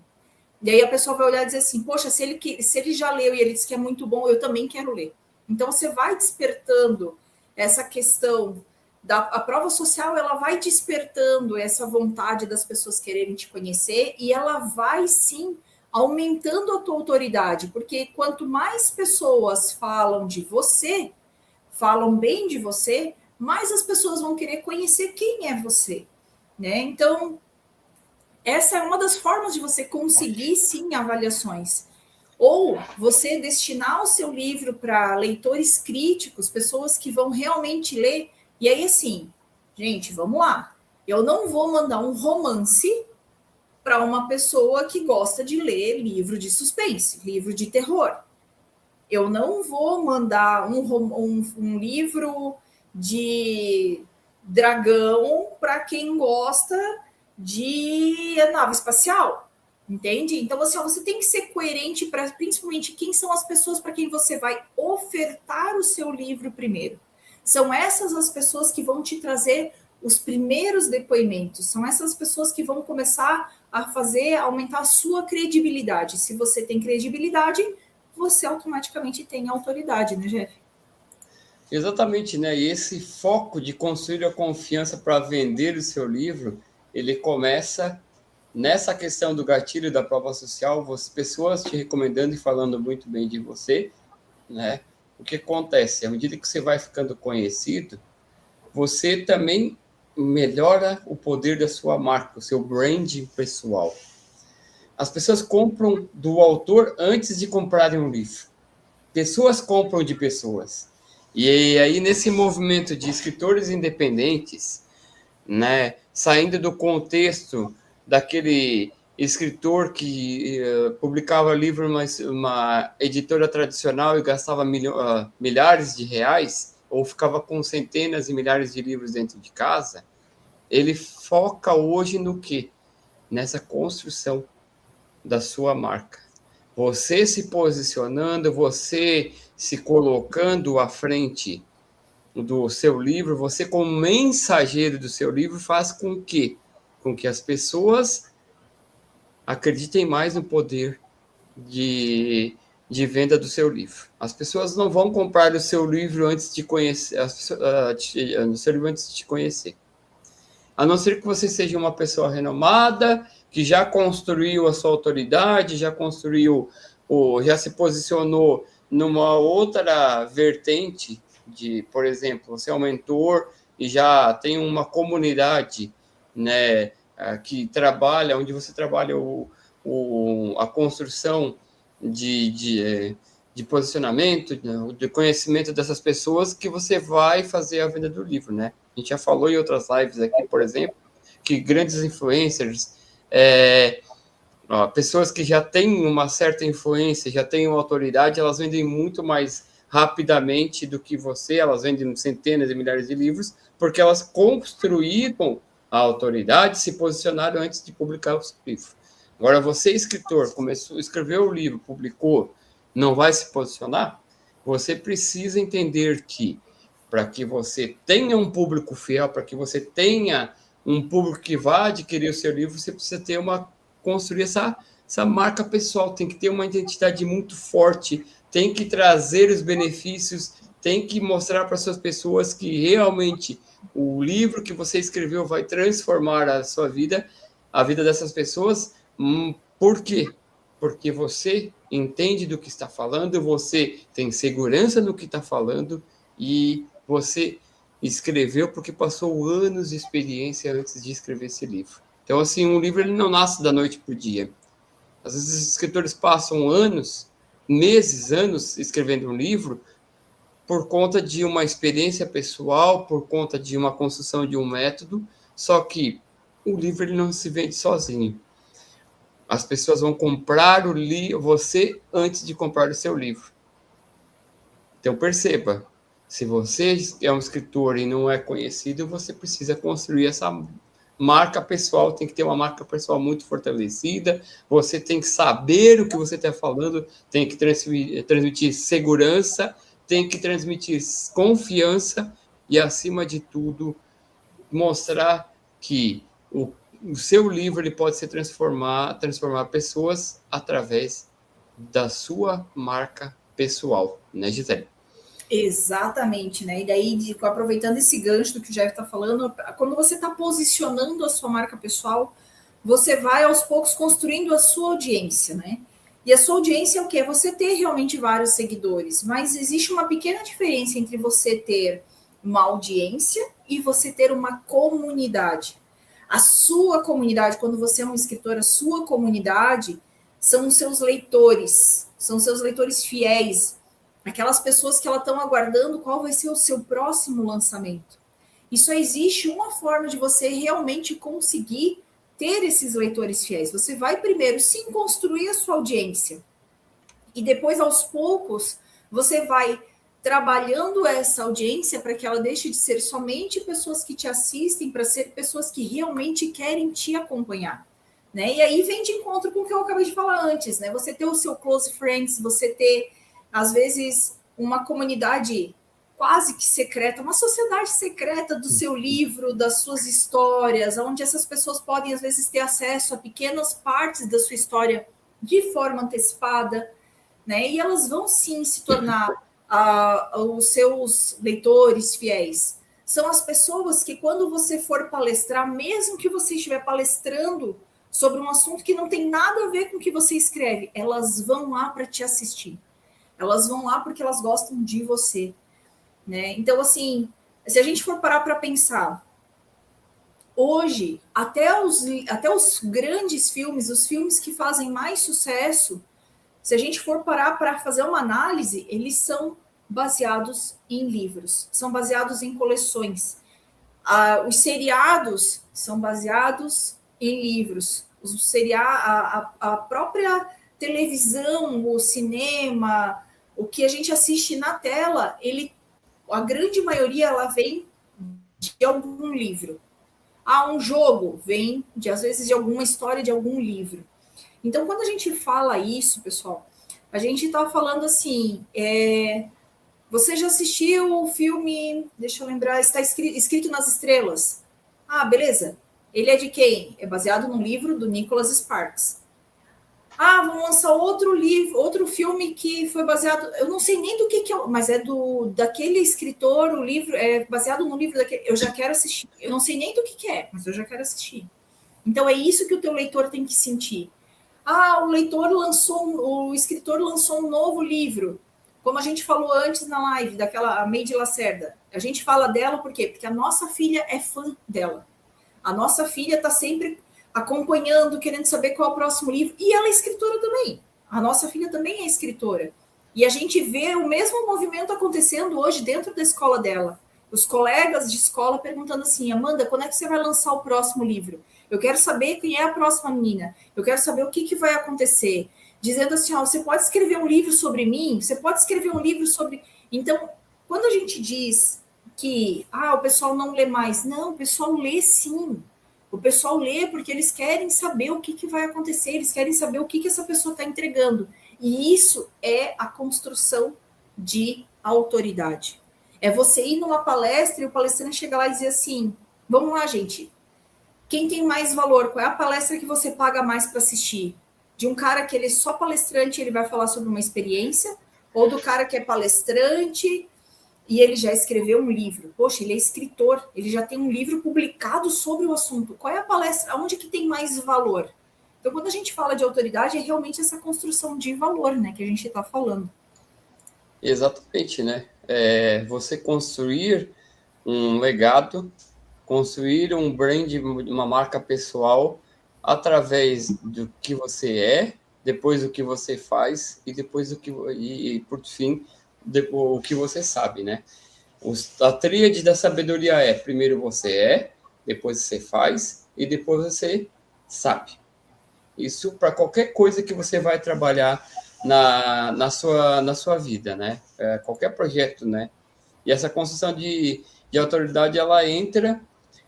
E aí a pessoa vai olhar e dizer assim, poxa, se ele já leu e ele disse que é muito bom, eu também quero ler. Então você vai despertando essa questão a prova social, ela vai despertando essa vontade das pessoas quererem te conhecer e ela vai, sim, aumentando a tua autoridade, porque quanto mais pessoas falam de você, falam bem de você, mais as pessoas vão querer conhecer quem é você, né? Então, essa é uma das formas de você conseguir, sim, avaliações. Ou você destinar o seu livro para leitores críticos, pessoas que vão realmente ler. E aí, assim, gente, vamos lá. Eu não vou mandar um romance para uma pessoa que gosta de ler livro de suspense, livro de terror. Eu não vou mandar um livro de dragão para quem gosta de nave espacial, entende? Então, assim, você tem que ser coerente para, principalmente, quem são as pessoas para quem você vai ofertar o seu livro primeiro. São essas as pessoas que vão te trazer os primeiros depoimentos, são essas pessoas que vão começar a aumentar a sua credibilidade. Se você tem credibilidade, você automaticamente tem autoridade, né, Jeff? Exatamente, né? E esse foco de construir a confiança para vender o seu livro, ele começa nessa questão do gatilho da prova social, pessoas te recomendando e falando muito bem de você, né? O que acontece? À medida que você vai ficando conhecido, você também melhora o poder da sua marca, o seu branding pessoal. As pessoas compram do autor antes de comprarem um livro. Pessoas compram de pessoas. E aí, nesse movimento de escritores independentes, né, saindo do contexto daquele escritor que publicava livro uma editora tradicional e gastava milhares de reais, ou ficava com centenas e milhares de livros dentro de casa, ele foca hoje no quê? Nessa construção da sua marca. Você se posicionando, você se colocando à frente do seu livro, você como mensageiro do seu livro, faz com que as pessoas acreditem mais no poder de venda do seu livro. As pessoas não vão comprar o seu livro antes de conhecer, no seu livro antes de te conhecer. A não ser que você seja uma pessoa renomada, que já construiu a sua autoridade, já se posicionou numa outra vertente de, por exemplo, você é um mentor e já tem uma comunidade, né, que trabalha, onde você trabalha a construção de posicionamento, de conhecimento dessas pessoas, que você vai fazer a venda do livro, né? A gente já falou em outras lives aqui, por exemplo, que grandes influencers, pessoas que já têm uma certa influência, já têm uma autoridade, elas vendem muito mais rapidamente do que você, elas vendem centenas e milhares de livros, porque elas construíram a autoridade, se posicionaram antes de publicar o seu livro. Agora, você, escritor, escreveu o livro, publicou, não vai se posicionar? Você precisa entender que, para que você tenha um público fiel, para que você tenha um público que vá adquirir o seu livro, você precisa construir essa marca pessoal, tem que ter uma identidade muito forte, tem que trazer os benefícios, tem que mostrar para as pessoas que realmente o livro que você escreveu vai transformar a sua vida, a vida dessas pessoas. Por quê? Porque você entende do que está falando, você tem segurança no que está falando e você escreveu porque passou anos de experiência antes de escrever esse livro. Então, assim, um livro ele não nasce da noite para o dia. Às vezes, os escritores passam anos, meses, anos escrevendo um livro por conta de uma experiência pessoal, por conta de uma construção de um método, só que o livro ele não se vende sozinho. As pessoas vão comprar você antes de comprar o seu livro. Então, perceba, se você é um escritor e não é conhecido, você precisa construir essa marca pessoal, tem que ter uma marca pessoal muito fortalecida, você tem que saber o que você está falando, tem que transmitir segurança, tem que transmitir confiança e, acima de tudo, mostrar que o seu livro ele pode se transformar pessoas através da sua marca pessoal, né, Gisele? Exatamente, né? E daí, aproveitando esse gancho do que o Jeff está falando, quando você está posicionando a sua marca pessoal, você vai aos poucos construindo a sua audiência, né? E a sua audiência é o quê? Você ter realmente vários seguidores, mas existe uma pequena diferença entre você ter uma audiência e você ter uma comunidade. A sua comunidade, quando você é um escritor, a sua comunidade são os seus leitores, são seus leitores fiéis, aquelas pessoas que elas estão aguardando qual vai ser o seu próximo lançamento. E só existe uma forma de você realmente conseguir ter esses leitores fiéis. Você vai primeiro sim construir a sua audiência. E depois, aos poucos, você vai trabalhando essa audiência para que ela deixe de ser somente pessoas que te assistem, para ser pessoas que realmente querem te acompanhar. Né? E aí vem de encontro com o que eu acabei de falar antes, né? Você ter o seu close friends, você ter às vezes, uma comunidade quase que secreta, uma sociedade secreta do seu livro, das suas histórias, onde essas pessoas podem, às vezes, ter acesso a pequenas partes da sua história de forma antecipada, né? E elas vão, sim, se tornar os seus leitores fiéis. São as pessoas que, quando você for palestrar, mesmo que você estiver palestrando sobre um assunto que não tem nada a ver com o que você escreve, elas vão lá para te assistir. Elas vão lá porque elas gostam de você, né? Então, assim, se a gente for parar para pensar, hoje, até os grandes filmes, os filmes que fazem mais sucesso, se a gente for parar para fazer uma análise, eles são baseados em livros, são baseados em coleções. Os seriados são baseados em livros. A própria televisão, o cinema, o que a gente assiste na tela, a grande maioria ela vem de algum livro. Um jogo vem, às vezes, de alguma história de algum livro. Então, quando a gente fala isso, pessoal, a gente está falando assim, Você já assistiu o filme, deixa eu lembrar, está escrito nas estrelas. Ah, beleza. Ele é de quem? É baseado num livro do Nicholas Sparks. Ah, vamos lançar outro livro, outro filme que foi baseado. Eu não sei nem do que é, mas é daquele escritor, o livro é baseado no livro daquele. Eu já quero assistir. Eu não sei nem do que é, mas eu já quero assistir. Então é isso que o teu leitor tem que sentir. Ah, o escritor lançou um novo livro. Como a gente falou antes na live, daquela Meide Lacerda. A gente fala dela por quê? Porque a nossa filha é fã dela. A nossa filha está sempre acompanhando, querendo saber qual é o próximo livro. E ela é escritora também. A nossa filha também é escritora. E a gente vê o mesmo movimento acontecendo hoje dentro da escola dela. Os colegas de escola perguntando assim, Amanda, quando é que você vai lançar o próximo livro? Eu quero saber quem é a próxima menina. Eu quero saber o que vai acontecer. Dizendo assim, você pode escrever um livro sobre mim? Você pode escrever um livro sobre... Então, quando a gente diz que o pessoal não lê mais. Não, o pessoal lê sim. O pessoal lê porque eles querem saber o que vai acontecer, eles querem saber o que essa pessoa está entregando. E isso é a construção de autoridade. É você ir numa palestra e o palestrante chega lá e dizer assim, vamos lá, gente, quem tem mais valor? Qual é a palestra que você paga mais para assistir? De um cara que ele é só palestrante, ele vai falar sobre uma experiência, ou do cara que é palestrante e ele já escreveu um livro. Poxa, ele é escritor, ele já tem um livro publicado sobre o assunto. Qual é a palestra? Onde que tem mais valor? Então, quando a gente fala de autoridade, é realmente essa construção de valor, né, que a gente está falando. Exatamente, né? Você construir um legado, construir um brand, uma marca pessoal, através do que você é, depois do que você faz e depois do que por fim o que você sabe, né? A tríade da sabedoria é: primeiro você é, depois você faz e depois você sabe. Isso para qualquer coisa que você vai trabalhar na sua vida, né? Qualquer projeto, né? E essa construção de autoridade, ela entra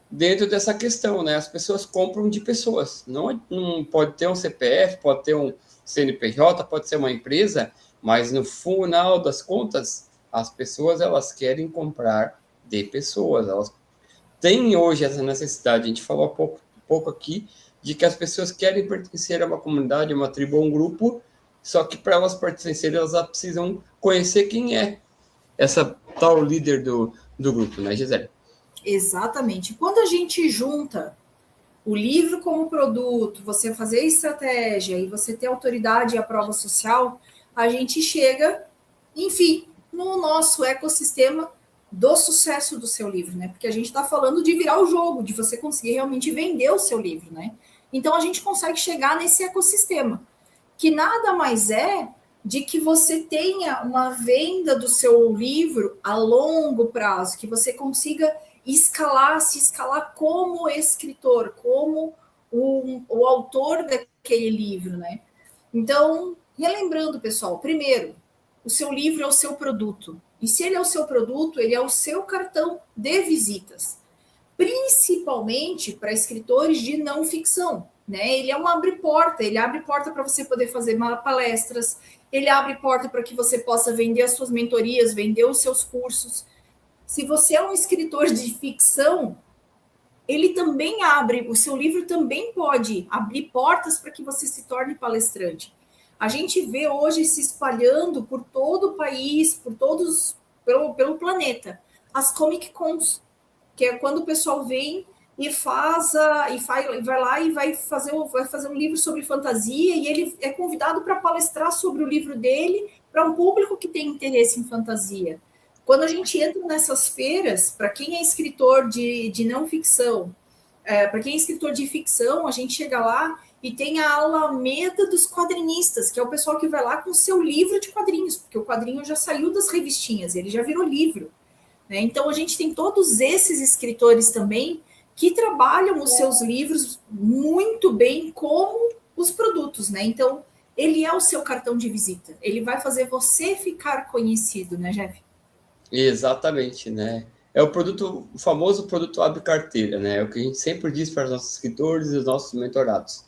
dentro dessa questão, né? As pessoas compram de pessoas. Não pode ter um CPF, pode ter um CNPJ, pode ser uma empresa, mas no final das contas, as pessoas, elas querem comprar de pessoas. Elas têm hoje essa necessidade. A gente falou há pouco aqui de que as pessoas querem pertencer a uma comunidade, a uma tribo, a um grupo, só que para elas pertencerem, elas precisam conhecer quem é essa tal líder do grupo, né, Gisele? Exatamente. Quando a gente junta o livro como produto, você fazer estratégia e você ter autoridade e a prova social, a gente chega, enfim, no nosso ecossistema do sucesso do seu livro, né? Porque a gente está falando de virar o jogo, de você conseguir realmente vender o seu livro, né? Então a gente consegue chegar nesse ecossistema, que nada mais é de que você tenha uma venda do seu livro a longo prazo, que você consiga se escalar como escritor, como o autor daquele livro, né? Então, relembrando, pessoal, primeiro, o seu livro é o seu produto. E se ele é o seu produto, ele é o seu cartão de visitas. Principalmente para escritores de não ficção, né? Ele é um abre-porta, ele abre porta para você poder fazer palestras, ele abre porta para que você possa vender as suas mentorias, vender os seus cursos. Se você é um escritor de ficção, ele também abre, o seu livro também pode abrir portas para que você se torne palestrante. A gente vê hoje se espalhando por todo o país, pelo planeta, as Comic Cons, que é quando o pessoal vem e vai lá e vai fazer um livro sobre fantasia, e ele é convidado para palestrar sobre o livro dele para um público que tem interesse em fantasia. Quando a gente entra nessas feiras, para quem é escritor de não ficção, para quem é escritor de ficção, a gente chega lá e tem a Alameda dos quadrinistas, que é o pessoal que vai lá com o seu livro de quadrinhos, porque o quadrinho já saiu das revistinhas, ele já virou livro, né? Então a gente tem todos esses escritores também que trabalham os seus livros muito bem como os produtos, né? Então ele é o seu cartão de visita, ele vai fazer você ficar conhecido, né, Jeff? Exatamente, né? É o famoso produto abre carteira, né? É o que a gente sempre diz para os nossos escritores e os nossos mentorados.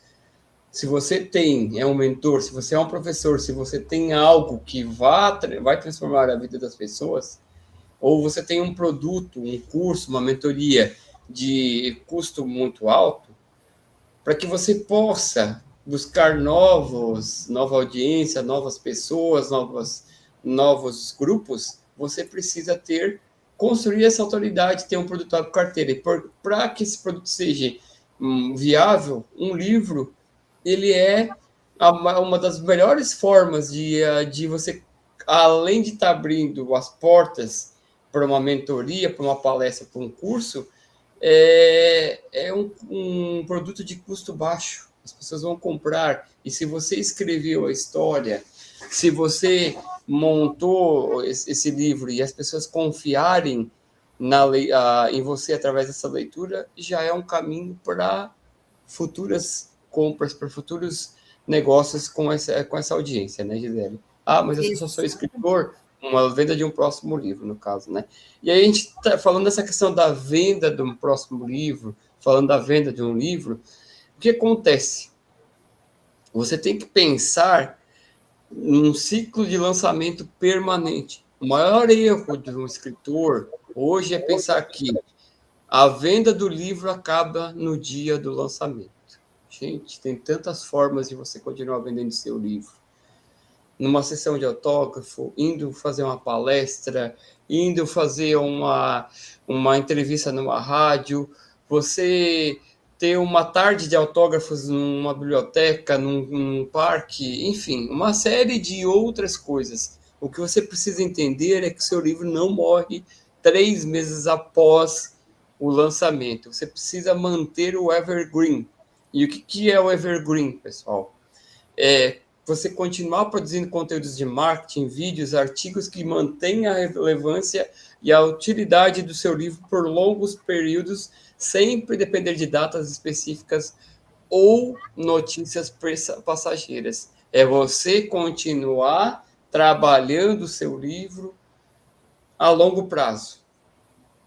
Se você é um mentor, se você é um professor, se você tem algo que vai transformar a vida das pessoas, ou você tem um produto, um curso, uma mentoria de custo muito alto, para que você possa buscar nova audiência, novas pessoas, novos grupos, você precisa construir essa autoridade, ter um produto à carteira. E para que esse produto seja viável, um livro, ele é uma das melhores formas de você, além de estar abrindo as portas para uma mentoria, para uma palestra, para um curso, é um produto de custo baixo. As pessoas vão comprar. E se você escreveu a história, se você montou esse livro e as pessoas confiarem em você através dessa leitura, já é um caminho para futuras compras, para futuros negócios com essa audiência, né, Gisele? Ah, mas eu só sou escritor, uma venda de um próximo livro, no caso, né? E aí a gente está falando dessa questão da venda de um próximo livro, falando da venda de um livro, o que acontece? Você tem que pensar num ciclo de lançamento permanente. O maior erro de um escritor hoje é pensar que a venda do livro acaba no dia do lançamento. Gente, tem tantas formas de você continuar vendendo seu livro. Numa sessão de autógrafo, indo fazer uma palestra, indo fazer uma entrevista numa rádio, você ter uma tarde de autógrafos numa biblioteca, num parque, enfim, uma série de outras coisas. O que você precisa entender é que o seu livro não morre 3 meses após o lançamento. Você precisa manter o evergreen. E o que é o evergreen, pessoal? Você continuar produzindo conteúdos de marketing, vídeos, artigos que mantêm a relevância e a utilidade do seu livro por longos períodos, sempre depender de datas específicas ou notícias passageiras. É você continuar trabalhando o seu livro a longo prazo.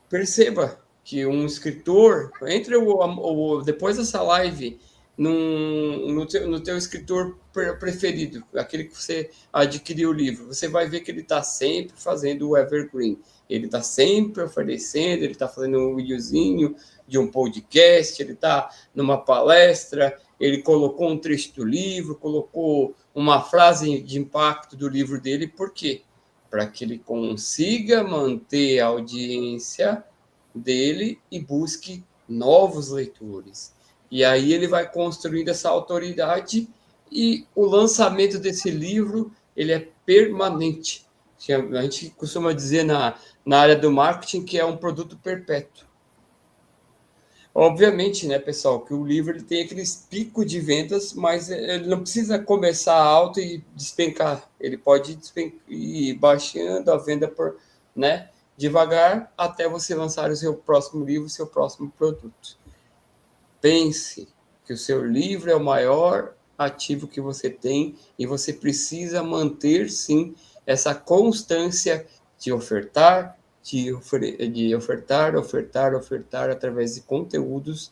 Perceba que um escritor, depois dessa live, no teu escritor preferido, aquele que você adquiriu o livro, você vai ver que ele está sempre fazendo o evergreen. Ele está sempre oferecendo, ele está fazendo um videozinho de um podcast, ele está numa palestra, ele colocou um trecho do livro, colocou uma frase de impacto do livro dele. Por quê? Para que ele consiga manter a audiência dele e busque novos leitores. E aí ele vai construindo essa autoridade e o lançamento desse livro, ele é permanente. A gente costuma dizer na área do marketing que é um produto perpétuo. Obviamente, né, pessoal, que o livro ele tem aqueles picos de vendas, mas ele não precisa começar alto e despencar. Ele pode ir baixando a venda né, devagar até você lançar o seu próximo livro, o seu próximo produto. Pense que o seu livro é o maior ativo que você tem e você precisa manter, sim, essa constância de ofertar, de ofertar através de conteúdos,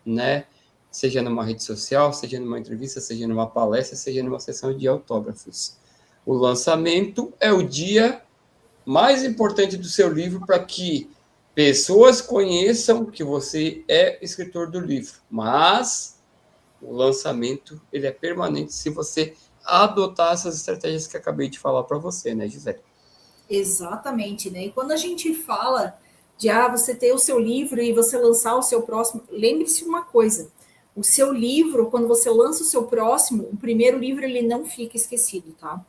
né? Seja numa rede social, seja numa entrevista, seja numa palestra, seja numa sessão de autógrafos. O lançamento é o dia mais importante do seu livro para que pessoas conheçam que você é escritor do livro, mas o lançamento ele é permanente se você adotar essas estratégias que acabei de falar para você, né, Gisele? Exatamente, né? E quando a gente fala de você ter o seu livro e você lançar o seu próximo, lembre-se uma coisa: o seu livro, quando você lança o seu próximo, o primeiro livro ele não fica esquecido, tá?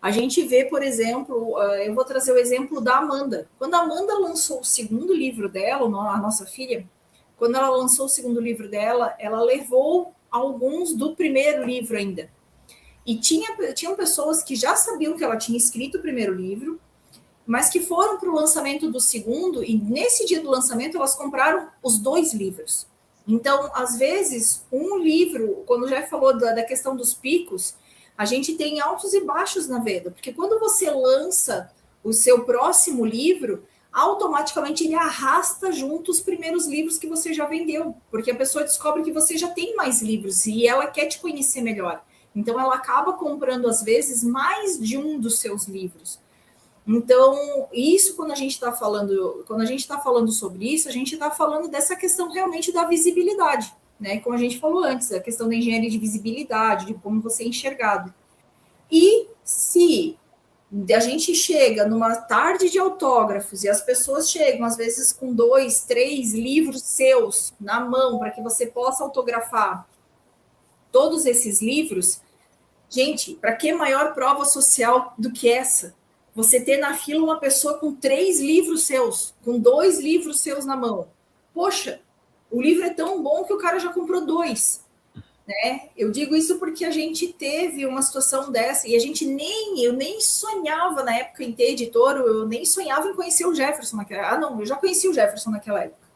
A gente vê, por exemplo, eu vou trazer o exemplo da Amanda. Quando a Amanda lançou o segundo livro dela, a nossa filha, quando ela lançou o segundo livro dela, ela levou alguns do primeiro livro ainda. E tinham pessoas que já sabiam que ela tinha escrito o primeiro livro, mas que foram para o lançamento do segundo, e nesse dia do lançamento elas compraram os 2 livros. Então, às vezes, um livro, quando já falou da questão dos picos, a gente tem altos e baixos na venda, porque quando você lança o seu próximo livro, automaticamente ele arrasta junto os primeiros livros que você já vendeu, porque a pessoa descobre que você já tem mais livros e ela quer te conhecer melhor. Então ela acaba comprando às vezes mais de um dos seus livros. Então, isso quando a gente está falando sobre isso, a gente está falando dessa questão realmente da visibilidade, né? Como a gente falou antes, a questão da engenharia de visibilidade, de como você é enxergado. E se a gente chega numa tarde de autógrafos e as pessoas chegam, às vezes, com 2, 3 livros seus na mão para que você possa autografar todos esses livros, gente, para que maior prova social do que essa? Você ter na fila uma pessoa com 3 livros seus, com 2 livros seus na mão. Poxa, o livro é tão bom que o cara já comprou 2. Né? Eu digo isso porque a gente teve uma situação dessa e eu nem sonhava na época em ter editor, eu nem sonhava em conhecer o Jefferson naquela época. Não, eu já conheci o Jefferson naquela época.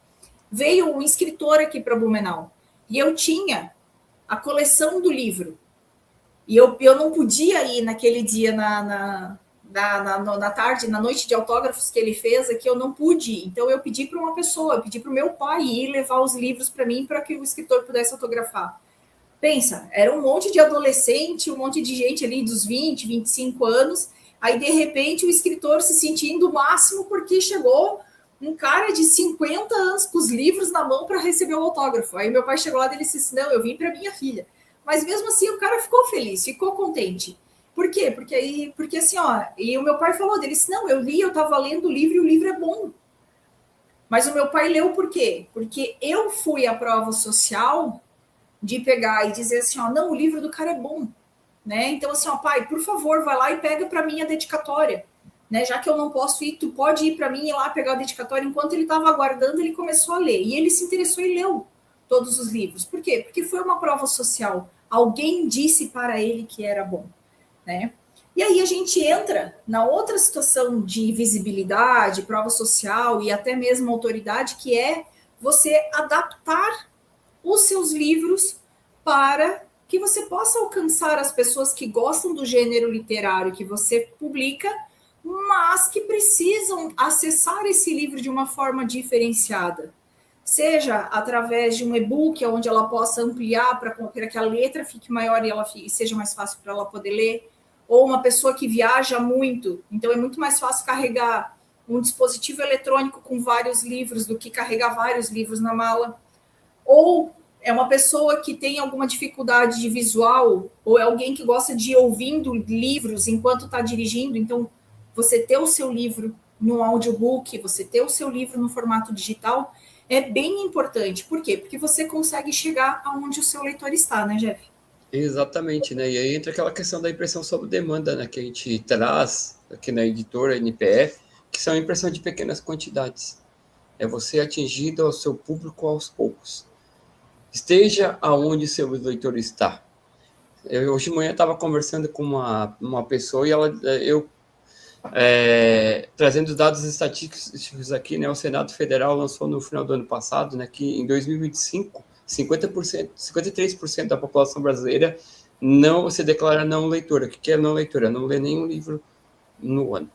Veio um escritor aqui para Blumenau e eu tinha a coleção do livro. E eu não podia ir naquele dia na tarde, na noite de autógrafos que ele fez, aqui eu não pude. Então eu pedi para uma pessoa, eu pedi para o meu pai ir levar os livros para mim para que o escritor pudesse autografar. Pensa, era um monte de adolescente, um monte de gente ali dos 20, 25 anos, aí de repente o escritor se sentindo o máximo porque chegou um cara de 50 anos com os livros na mão para receber o autógrafo. Aí meu pai chegou lá e disse, não, eu vim para minha filha. Mas mesmo assim o cara ficou feliz, ficou contente. Por quê? Porque assim, ó, e o meu pai falou dele, disse, não, eu li, eu estava lendo o livro e o livro é bom. Mas o meu pai leu por quê? Porque eu fui à prova social de pegar e dizer assim, ó, não, o livro do cara é bom, né? Então assim, ó, pai, por favor, vai lá e pega para mim a dedicatória, né? Já que eu não posso ir, tu pode ir para mim e ir lá pegar a dedicatória. Enquanto ele estava aguardando, ele começou a ler e ele se interessou e leu todos os livros. Por quê? Porque foi uma prova social. Alguém disse para ele que era bom, né? E aí a gente entra na outra situação de visibilidade, prova social e até mesmo autoridade, que é você adaptar os seus livros para que você possa alcançar as pessoas que gostam do gênero literário que você publica, mas que precisam acessar esse livro de uma forma diferenciada. Seja através de um e-book, onde ela possa ampliar para que a letra fique maior e seja mais fácil para ela poder ler, ou uma pessoa que viaja muito, então é muito mais fácil carregar um dispositivo eletrônico com vários livros do que carregar vários livros na mala. Ou é uma pessoa que tem alguma dificuldade de visual, ou é alguém que gosta de ir ouvindo livros enquanto está dirigindo. Então, você ter o seu livro no audiobook, você ter o seu livro no formato digital, é bem importante. Por quê? Porque você consegue chegar aonde o seu leitor está, né, Jeff? Exatamente, né? E aí entra aquela questão da impressão sob demanda, né? Que a gente traz aqui na editora NPE, que são a impressão de pequenas quantidades. É você atingindo ao seu público aos poucos. Esteja aonde seu leitor está. Hoje de manhã estava conversando com uma pessoa e eu trazendo os dados estatísticos aqui, né? O Senado Federal lançou no final do ano passado, né, que em 2025, 53% da população brasileira não se declara não leitora. O que é não leitora? Não lê nenhum livro no ano.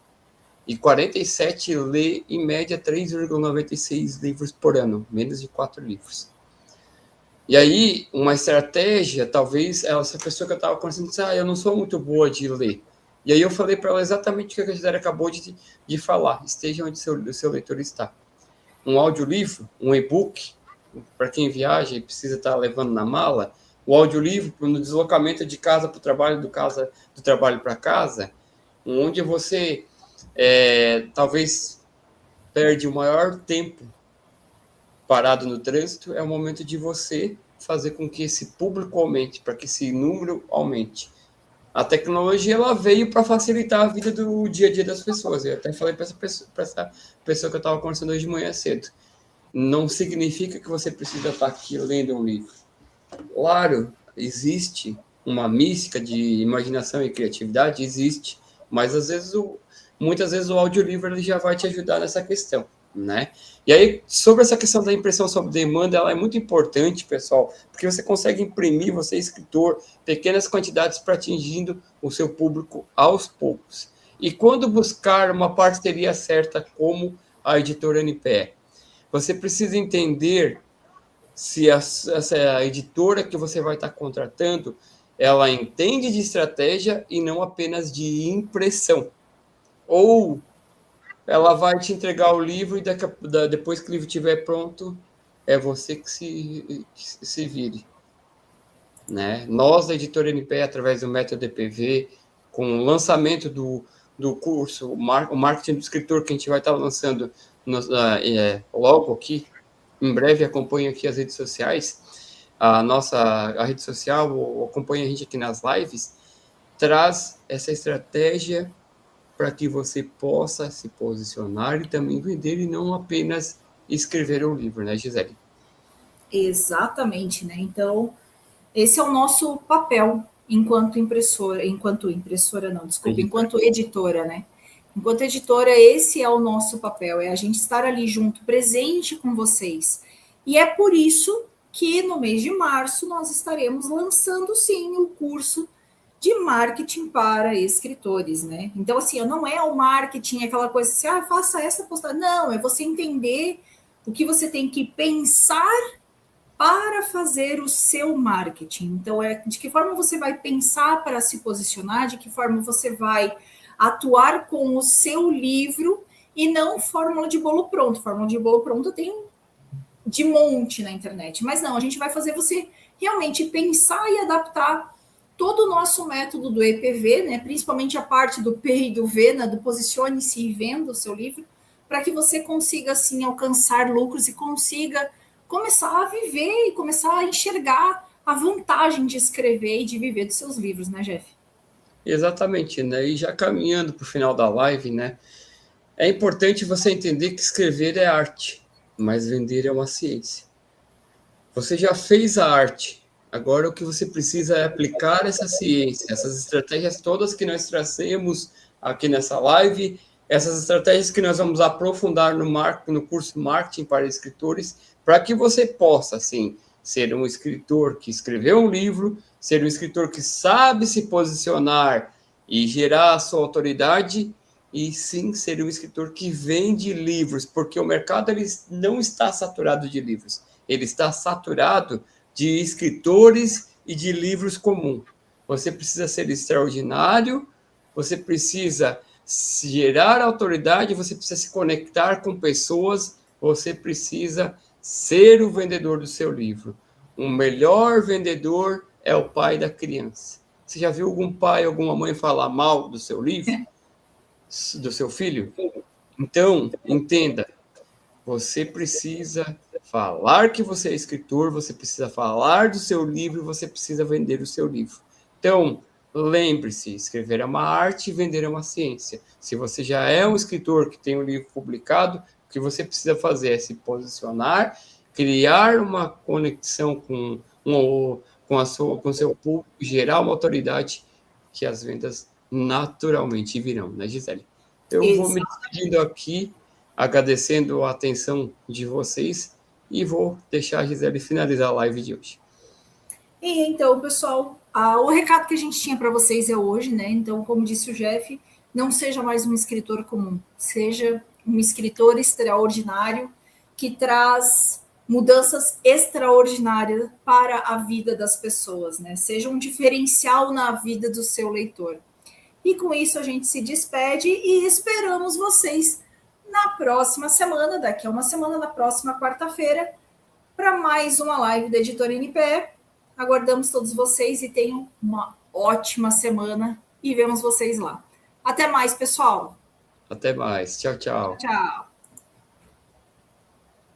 E 47% lê, em média, 3,96 livros por ano, menos de 4 livros. E aí, uma estratégia, talvez, essa pessoa que eu estava conversando disse, eu não sou muito boa de ler. E aí eu falei para ela exatamente o que a Gisele acabou de falar, esteja onde o seu leitor está. Um audiolivro, um e-book, para quem viaja e precisa estar levando na mala, o audiolivro no deslocamento de casa para o trabalho, do trabalho para casa, onde você talvez perde o maior tempo parado no trânsito, é o momento de você fazer com que esse público aumente, para que esse número aumente. A tecnologia ela veio para facilitar a vida do dia a dia das pessoas. Eu até falei para essa pessoa que eu estava conversando hoje de manhã cedo. Não significa que você precisa estar aqui lendo um livro. Claro, existe uma mística de imaginação e criatividade, existe, mas muitas vezes o audiolivro ele já vai te ajudar nessa questão, né? E aí, sobre essa questão da impressão sob demanda, ela é muito importante, pessoal, porque você consegue imprimir, você é escritor, pequenas quantidades para atingindo o seu público aos poucos. E quando buscar uma parceria certa, como a editora NPE. Você precisa entender se essa editora que você vai estar contratando, ela entende de estratégia e não apenas de impressão. Ou ela vai te entregar o livro e depois que o livro estiver pronto, é você que se vire. Né? Nós, da editora NPE, através do método EPV, com o lançamento do curso, o marketing do escritor, que a gente vai estar lançando logo aqui, em breve, acompanhe aqui as redes sociais, a rede social, acompanhe a gente aqui nas lives, traz essa estratégia para que você possa se posicionar e também vender, e não apenas escrever um livro, né, Gisele? Exatamente, né? Então, esse é o nosso papel enquanto editora, né? Enquanto editora, esse é o nosso papel, é a gente estar ali junto, presente com vocês. E é por isso que no mês de março nós estaremos lançando, sim, o curso de marketing para escritores, né? Então, assim, não é o marketing, aquela coisa assim, faça essa postagem. Não, é você entender o que você tem que pensar para fazer o seu marketing. Então, de que forma você vai pensar para se posicionar, de que forma você vai atuar com o seu livro e não fórmula de bolo pronto. Fórmula de bolo pronto tem de monte na internet, mas não, a gente vai fazer você realmente pensar e adaptar todo o nosso método do EPV, né, principalmente a parte do P e do V, né, do posicione-se e venda o seu livro, para que você consiga, assim, alcançar lucros e consiga começar a viver e começar a enxergar a vantagem de escrever e de viver dos seus livros, né, Jeff? Exatamente, né? E já caminhando para o final da live, né? É importante você entender que escrever é arte, mas vender é uma ciência. Você já fez a arte, agora o que você precisa é aplicar essa ciência, essas estratégias todas que nós trazemos aqui nessa live, essas estratégias que nós vamos aprofundar no curso Marketing para Escritores, para que você possa, assim, ser um escritor que escreveu um livro, ser um escritor que sabe se posicionar e gerar a sua autoridade, e sim ser um escritor que vende livros, porque o mercado ele não está saturado de livros, ele está saturado de escritores e de livros comuns. Você precisa ser extraordinário, você precisa gerar autoridade, você precisa se conectar com pessoas, você precisa ser o vendedor do seu livro. O melhor vendedor é o pai da criança. Você já viu algum pai, alguma mãe falar mal do seu livro? Do seu filho? Então, entenda, você precisa falar que você é escritor, você precisa falar do seu livro, você precisa vender o seu livro. Então, lembre-se, escrever é uma arte e vender é uma ciência. Se você já é um escritor que tem um livro publicado, o que você precisa fazer é se posicionar, criar uma conexão com o seu público, gerar uma autoridade que as vendas naturalmente virão, né, Gisele? Eu vou me despedindo aqui, agradecendo a atenção de vocês e vou deixar a Gisele finalizar a live de hoje. E então, pessoal, o recado que a gente tinha para vocês é hoje, né? Então, como disse o Jeff, não seja mais um escritor comum, seja um escritor extraordinário que traz mudanças extraordinárias para a vida das pessoas, né? Seja um diferencial na vida do seu leitor. E com isso a gente se despede e esperamos vocês na próxima semana, daqui a uma semana, na próxima quarta-feira, para mais uma live da Editora NPE. Aguardamos todos vocês e tenham uma ótima semana e vemos vocês lá. Até mais, pessoal. Até mais. Tchau, tchau. Tchau.